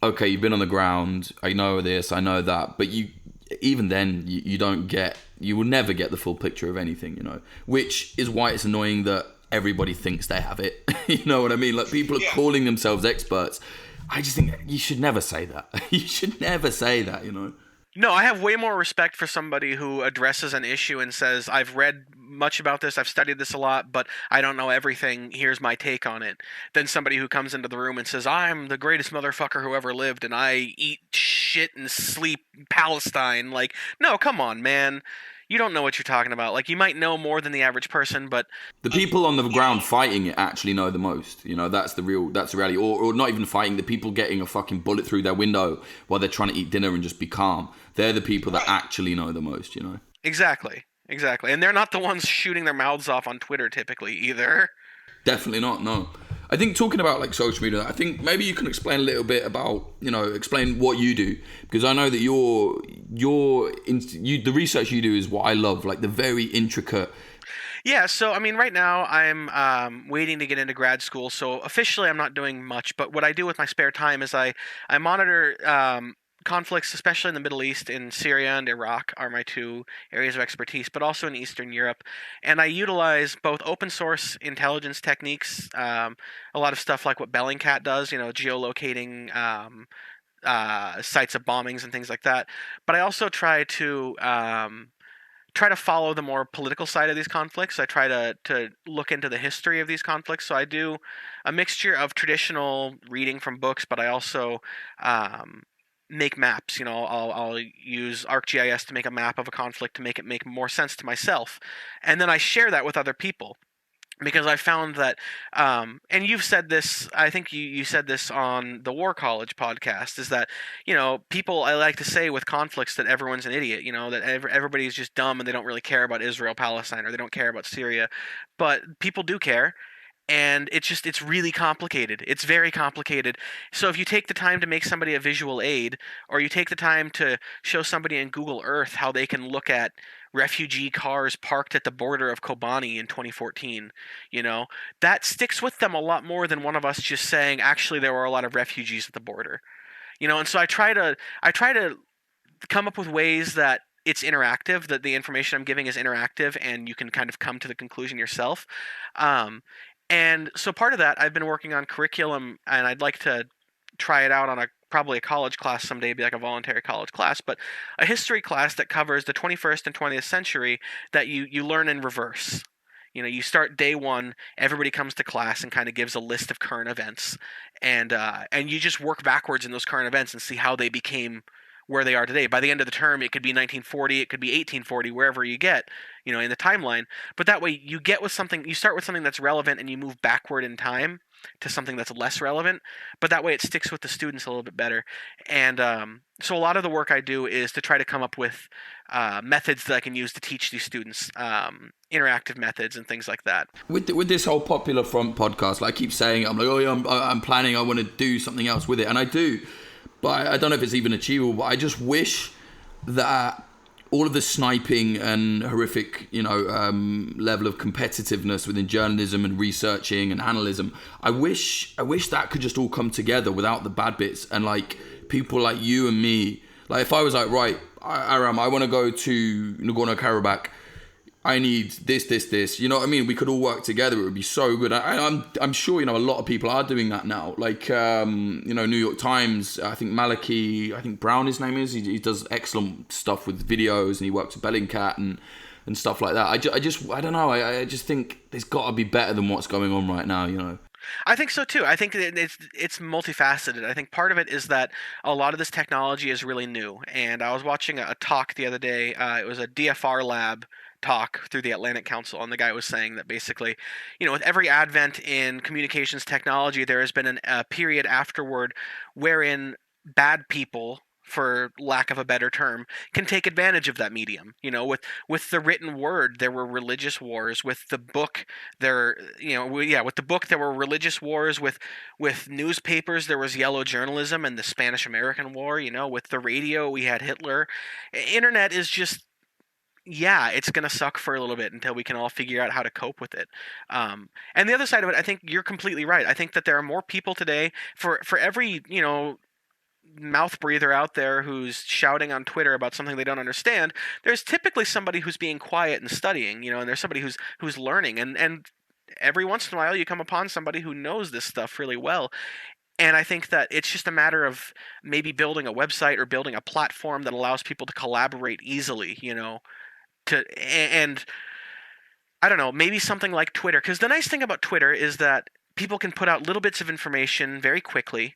okay, you've been on the ground. I know this, I know that, but even then, you will never get the full picture of anything, which is why it's annoying that everybody thinks they have it. You know what I mean? Like people are calling themselves experts. I just think you should never say that. You should never say that, No, I have way more respect for somebody who addresses an issue and says, I've read much about this, I've studied this a lot, but I don't know everything, here's my take on it, than somebody who comes into the room and says, I'm the greatest motherfucker who ever lived, and I eat shit and sleep Palestine. Like, no, come on, man. You don't know what you're talking about. Like, you might know more than the average person, but the people on the ground fighting it actually know the most. That's the reality. Or not even fighting, the people getting a fucking bullet through their window while they're trying to eat dinner and just be calm. They're the people that actually know the most, Exactly. And they're not the ones shooting their mouths off on Twitter typically either. Definitely not, no. I think talking about like social media, I think maybe you can explain a little bit about, explain what you do, because I know that the research you do is what I love, like the very intricate. Yeah, so I mean, right now I'm waiting to get into grad school, so officially I'm not doing much, but what I do with my spare time is I monitor conflicts, especially in the Middle East, in Syria and Iraq are my two areas of expertise, but also in Eastern Europe. And I utilize both open source intelligence techniques, a lot of stuff like what Bellingcat does, geolocating sites of bombings and things like that. But I also try to follow the more political side of these conflicts. I try to look into the history of these conflicts. So I do a mixture of traditional reading from books, but I also make maps. I'll use ArcGIS to make a map of a conflict to make it make more sense to myself, and then I share that with other people, because I found that, and you've said this, I think you said this on the War College podcast, is that, people, I like to say with conflicts that everyone's an idiot, that everybody's just dumb and they don't really care about Israel, Palestine, or they don't care about Syria, but people do care. And it's really complicated. It's very complicated. So if you take the time to make somebody a visual aid, or you take the time to show somebody in Google Earth how they can look at refugee cars parked at the border of Kobani in 2014, that sticks with them a lot more than one of us just saying, actually, there were a lot of refugees at the border. And so I try to come up with ways that it's interactive, that the information I'm giving is interactive, and you can kind of come to the conclusion yourself. And so part of that, I've been working on curriculum, and I'd like to try it out on probably a college class someday, be like a voluntary college class, but a history class that covers the 21st and 20th century that you learn in reverse. You start day one, everybody comes to class and kind of gives a list of current events, and you just work backwards in those current events and see how they became where they are today. By the end of the term, it could be 1940, it could be 1840, wherever you get, in the timeline. But that way you start with something that's relevant and you move backward in time to something that's less relevant. But that way it sticks with the students a little bit better. And so a lot of the work I do is to try to come up with methods that I can use to teach these students, interactive methods and things like that. With this whole Popular Front podcast, like I keep saying, I'm like, oh yeah, I'm planning, I want to do something else with it. And I do. But I don't know if it's even achievable, but I just wish that all of the sniping and horrific, level of competitiveness within journalism and researching and analysis, I wish that could just all come together without the bad bits. And like people like you and me, like if I was like, right, Aram, I want to go to Nagorno-Karabakh, I need this. You know what I mean? We could all work together. It would be so good. I'm sure, a lot of people are doing that now. Like, New York Times, I think Malachi, Brown, his name is. He does excellent stuff with videos, and he works with Bellingcat and stuff like that. I don't know. I just think there's got to be better than what's going on right now, I think so too. I think it's multifaceted. I think part of it is that a lot of this technology is really new. And I was watching a talk the other day. It was a DFR lab talk through the Atlantic Council, and the guy was saying that basically, with every advent in communications technology, there has been a period afterward wherein bad people for lack of a better term, can take advantage of that medium. With the written word, there were religious wars. With the book, with the book, there were religious wars. With newspapers, there was yellow journalism and the Spanish-American War. With the radio, we had Hitler. Internet is just, yeah, it's going to suck for a little bit until we can all figure out how to cope with it. And the other side of it, I think you're completely right. I think that there are more people today for every, mouth breather out there who's shouting on Twitter about something they don't understand. There's typically somebody who's being quiet and studying, and there's somebody who's learning. And every once in a while you come upon somebody who knows this stuff really well. And I think that it's just a matter of maybe building a website or building a platform that allows people to collaborate easily, and I don't know, maybe something like Twitter. Because the nice thing about Twitter is that people can put out little bits of information very quickly.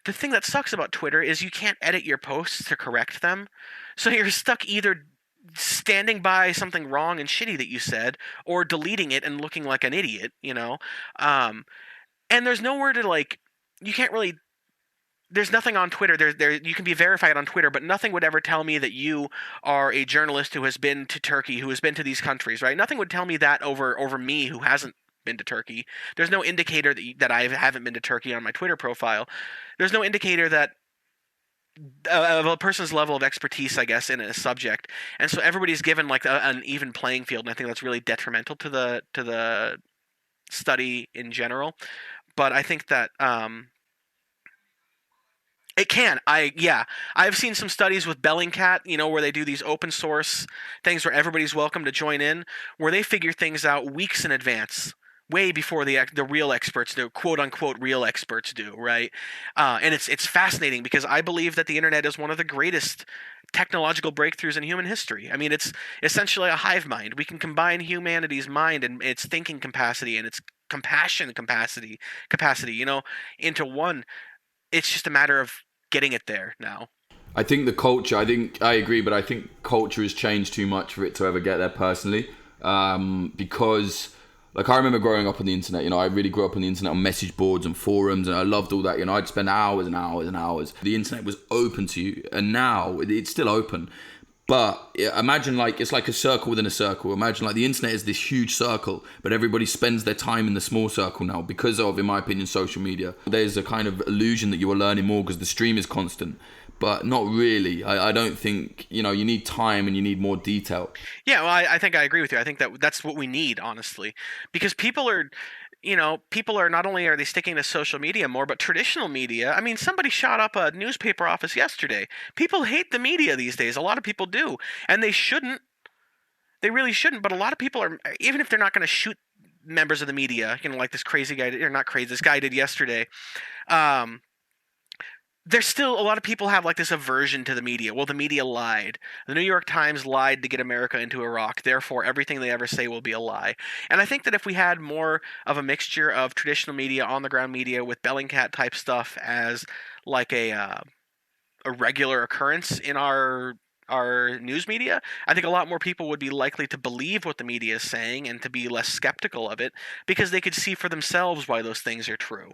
The thing that sucks about Twitter is you can't edit your posts to correct them. So you're stuck either standing by something wrong and shitty that you said or deleting it and looking like an idiot, And there's nowhere to, you can't really... There's nothing on Twitter. There you can be verified on Twitter, but nothing would ever tell me that you are a journalist who has been to Turkey, who has been to these countries, right? Nothing would tell me that over me, who hasn't been to Turkey. There's no indicator that I haven't been to Turkey on my Twitter profile. There's no indicator that of a person's level of expertise, I guess, in a subject, and so everybody's given an even playing field, and I think that's really detrimental to the study in general. But I think that it can. I've seen some studies with Bellingcat, where they do these open source things where everybody's welcome to join in, where they figure things out weeks in advance, way before the real experts do, quote unquote real experts do, right? And it's fascinating because I believe that the internet is one of the greatest technological breakthroughs in human history. I mean, it's essentially a hive mind. We can combine humanity's mind and its thinking capacity and its compassion capacity, into one. It's just a matter of getting it there now. I think the culture, I agree, but I think culture has changed too much for it to ever get there personally. Because, I remember growing up on the internet, I really grew up on the internet on message boards and forums, and I loved all that. I'd spend hours and hours and hours. The internet was open to you, and now it's still open. But imagine it's like a circle within a circle. Imagine the internet is this huge circle, but everybody spends their time in the small circle now because of, in my opinion, social media. There's a kind of illusion that you are learning more because the stream is constant, but not really. I don't think, you need time and you need more detail. Yeah, well, I think I agree with you. I think that's what we need, honestly, because people are not only are they sticking to social media more, but traditional media. I mean, somebody shot up a newspaper office yesterday. People hate the media these days. A lot of people do. And they shouldn't. They really shouldn't. But a lot of people are, even if they're not going to shoot members of the media, like this crazy guy, or not crazy, this guy did yesterday, there's still a lot of people have this aversion to the media. Well, the media lied. The New York Times lied to get America into Iraq. Therefore, everything they ever say will be a lie. And I think that if we had more of a mixture of traditional media, on-the-ground media, with Bellingcat type stuff as a regular occurrence in our news media, I think a lot more people would be likely to believe what the media is saying and to be less skeptical of it because they could see for themselves why those things are true.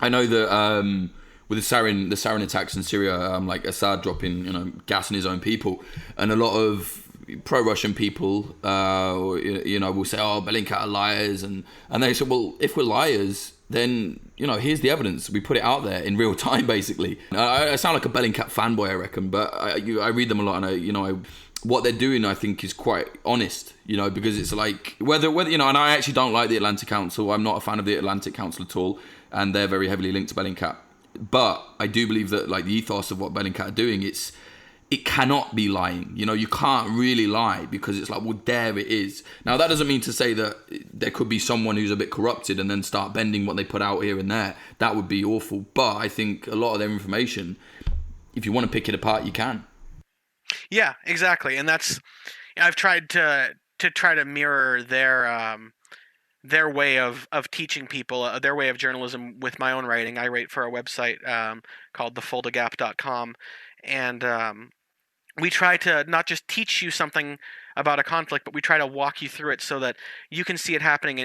I know that with the sarin attacks in Syria, Assad dropping gas on his own people, and a lot of pro-Russian people, will say, "Oh, Bellingcat are liars," and they say, "Well, if we're liars, then here's the evidence. We put it out there in real time, basically." I sound like a Bellingcat fanboy, I reckon, but I read them a lot, and what they're doing, I think, is quite honest, because it's whether and I actually don't like the Atlantic Council. I'm not a fan of the Atlantic Council at all, and they're very heavily linked to Bellingcat. But I do believe that the ethos of what Bellingcat are doing, it cannot be lying. You can't really lie because it's well, there it is. Now, that doesn't mean to say that there could be someone who's a bit corrupted and then start bending what they put out here and there. That would be awful. But I think a lot of their information, if you want to pick it apart, you can. Yeah, exactly. And that's, I've tried to try to mirror their way of teaching people, their way of journalism with my own writing. I write for a website called thefoldagap.com, and we try to not just teach you something about a conflict, but we try to walk you through it so that you can see it happening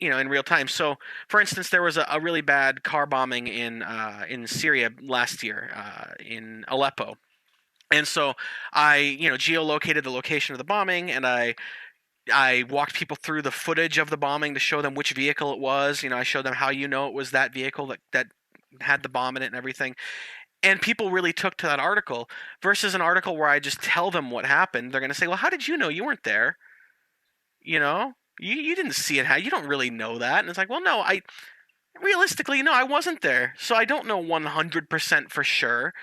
in real time. So, for instance, there was a really bad car bombing in Syria last year, in Aleppo. And so I, geolocated the location of the bombing, and I walked people through the footage of the bombing to show them which vehicle it was. I showed them how it was that vehicle that had the bomb in it and everything. And people really took to that article versus an article where I just tell them what happened. They're going to say, "Well, how did you know? You weren't there. You didn't see it. How you don't really know that." And it's like, "Well, no, I realistically, no, I wasn't there. So I don't know 100% for sure.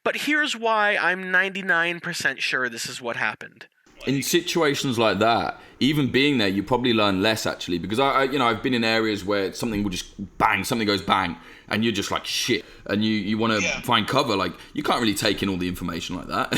But here's why I'm 99% sure this is what happened." In situations like that, even being there, you probably learn less actually, because I've been in areas where something will just bang, something goes bang, and you're just like shit, and you want to find cover. Like, you can't really take in all the information like that.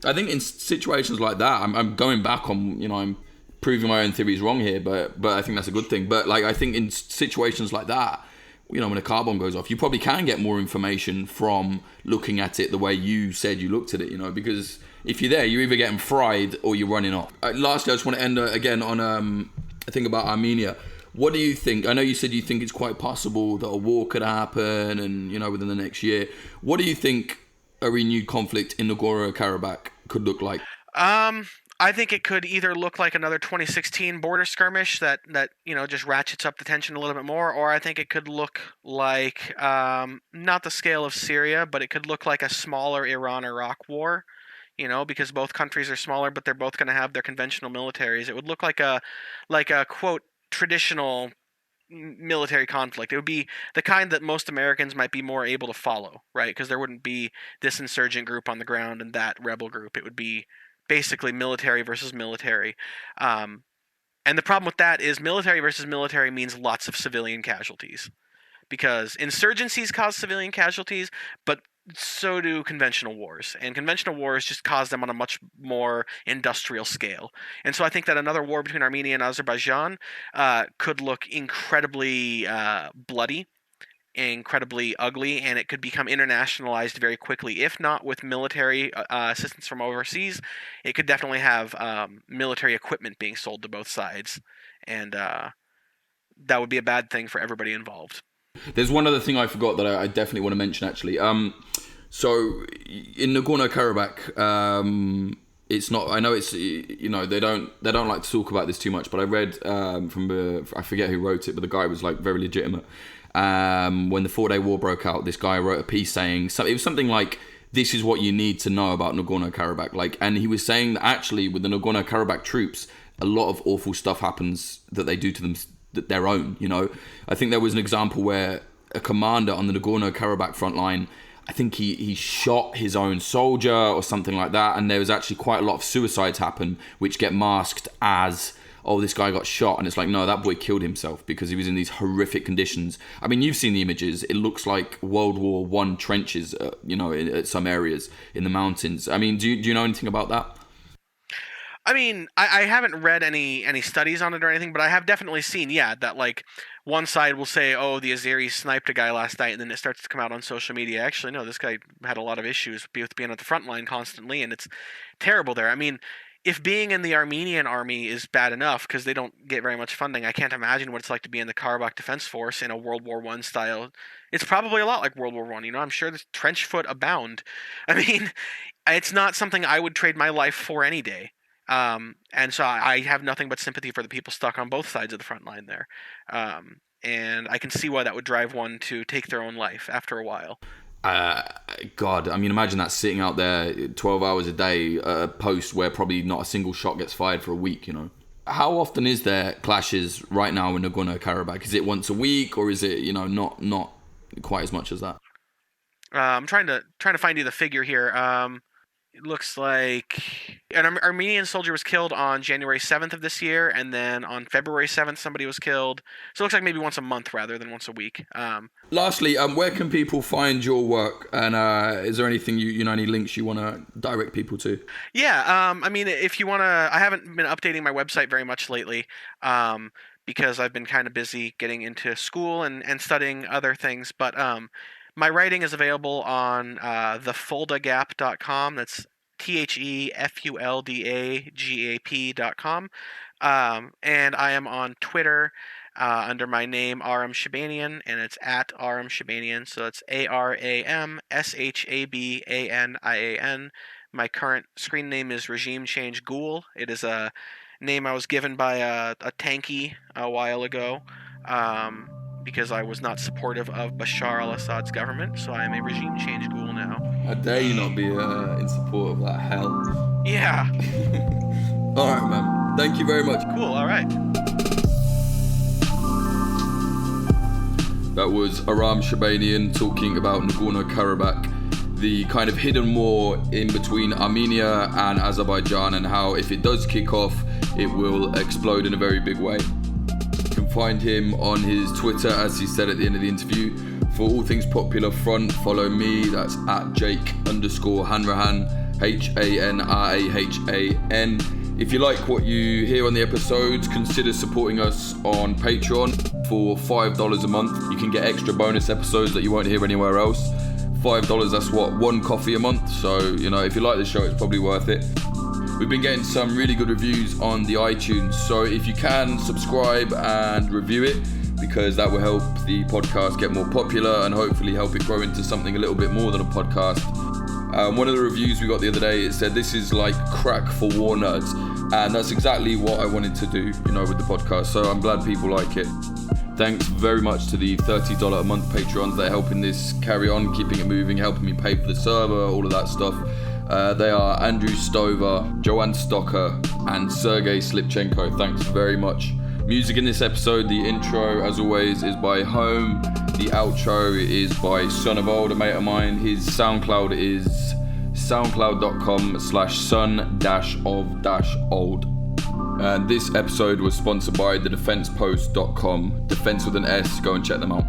I think in situations like that, I'm going back on, I'm proving my own theories wrong here, but I think that's a good thing. But like, I think in situations like that, when a car bomb goes off, you probably can get more information from looking at it the way you said you looked at it, because if you're there, you're either getting fried or you're running off. Lastly, I just want to end again on a thing about Armenia. What do you think? I know you said you think it's quite possible that a war could happen and, within the next year. What do you think a renewed conflict in Nagorno-Karabakh could look like? I think it could either look like another 2016 border skirmish that just ratchets up the tension a little bit more, or I think it could look like not the scale of Syria, but it could look like a smaller Iran-Iraq war. Because both countries are smaller, but they're both going to have their conventional militaries. It would look like a quote traditional military conflict. It would be the kind that most Americans might be more able to follow, right? Because there wouldn't be this insurgent group on the ground and that rebel group. It would be basically military versus military. And the problem with that is military versus military means lots of civilian casualties, because insurgencies cause civilian casualties, but so do conventional wars, and conventional wars just cause them on a much more industrial scale. And so I think that another war between Armenia and Azerbaijan could look incredibly bloody, incredibly ugly, and it could become internationalized very quickly. If not with military assistance from overseas, it could definitely have military equipment being sold to both sides, and that would be a bad thing for everybody involved. There's one other thing I forgot that I definitely want to mention actually. So in Nagorno-Karabakh, it's not. I know it's they don't like to talk about this too much. But I read from I forget who wrote it, but the guy was like very legitimate. When the 4-day war broke out, this guy wrote a piece saying it was something like, "This is what you need to know about Nagorno-Karabakh." And he was saying that actually with the Nagorno-Karabakh troops, a lot of awful stuff happens that they do to them. Their own, I think there was an example where a commander on the Nagorno-Karabakh front line, I think he shot his own soldier or something like that, and there was actually quite a lot of suicides happen which get masked as, oh, this guy got shot, and it's like, no, that boy killed himself because he was in these horrific conditions. I mean, you've seen the images. It looks like World War I trenches, at some areas in the mountains. I mean, do you know anything about that? I mean, I haven't read any studies on it or anything, but I have definitely seen, that like one side will say, "Oh, the Azeris sniped a guy last night," and then it starts to come out on social media. Actually, no, this guy had a lot of issues with being at the front line constantly, and it's terrible there. I mean, if being in the Armenian army is bad enough because they don't get very much funding, I can't imagine what it's like to be in the Karabakh Defense Force in a World War I style. It's probably a lot like World War I. I'm sure there's trench foot abound. I mean, it's not something I would trade my life for any day. And so I have nothing but sympathy for the people stuck on both sides of the front line there. And I can see why that would drive one to take their own life after a while. God, I mean, imagine that sitting out there 12 hours a day at a post where probably not a single shot gets fired for a week, How often is there clashes right now in Nagorno-Karabakh? Is it once a week, or is it, not quite as much as that? I'm trying to find you the figure here. It looks like an Armenian soldier was killed on January 7th of this year, and then on February 7th somebody was killed. So it looks like maybe once a month rather than once a week. Lastly, where can people find your work, and is there anything any links you want to direct people to? Yeah, I mean, if you want to, I haven't been updating my website very much lately. Because I've been kind of busy getting into school and studying other things, but my writing is available on thefoldagap.com. That's TheFuldagap.com. And I am on Twitter under my name, Aram Shabanian, and it's at Aram Shabanian. So it's AramShabanian. My current screen name is Regime Change Ghoul. It is a name I was given by a tanky a while ago, because I was not supportive of Bashar al-Assad's government. So I am a Regime Change Ghoul now. How dare you not be in support of that hell? Yeah. All right, man. Thank you very much. Cool. All right. That was Aram Shabanian talking about Nagorno-Karabakh, the kind of hidden war in between Armenia and Azerbaijan, and how if it does kick off, it will explode in a very big way. You can find him on his Twitter, as he said at the end of the interview. For all things Popular Front, follow me. That's at Jake_Hanrahan, HANRAHAN. If you like what you hear on the episodes, consider supporting us on Patreon. For $5 a month, you can get extra bonus episodes that you won't hear anywhere else. $5, that's what, one coffee a month. So, if you like the show, it's probably worth it. We've been getting some really good reviews on the iTunes. So if you can, subscribe and review it, because that will help the podcast get more popular and hopefully help it grow into something a little bit more than a podcast. One of the reviews we got the other day, it said this is like crack for war nerds, and that's exactly what I wanted to do, with the podcast. So I'm glad people like it. Thanks very much to the $30 a month Patreons that are helping this carry on, keeping it moving, helping me pay for the server, all of that stuff. They are Andrew Stover, Joanne Stocker, and Sergey Slipchenko. Thanks very much. Music in this episode, the intro, as always, is by Home. The outro is by Son of Old, a mate of mine. His SoundCloud is soundcloud.com/son-of-old. And this episode was sponsored by thedefensepost.com. Defense with an S, go and check them out.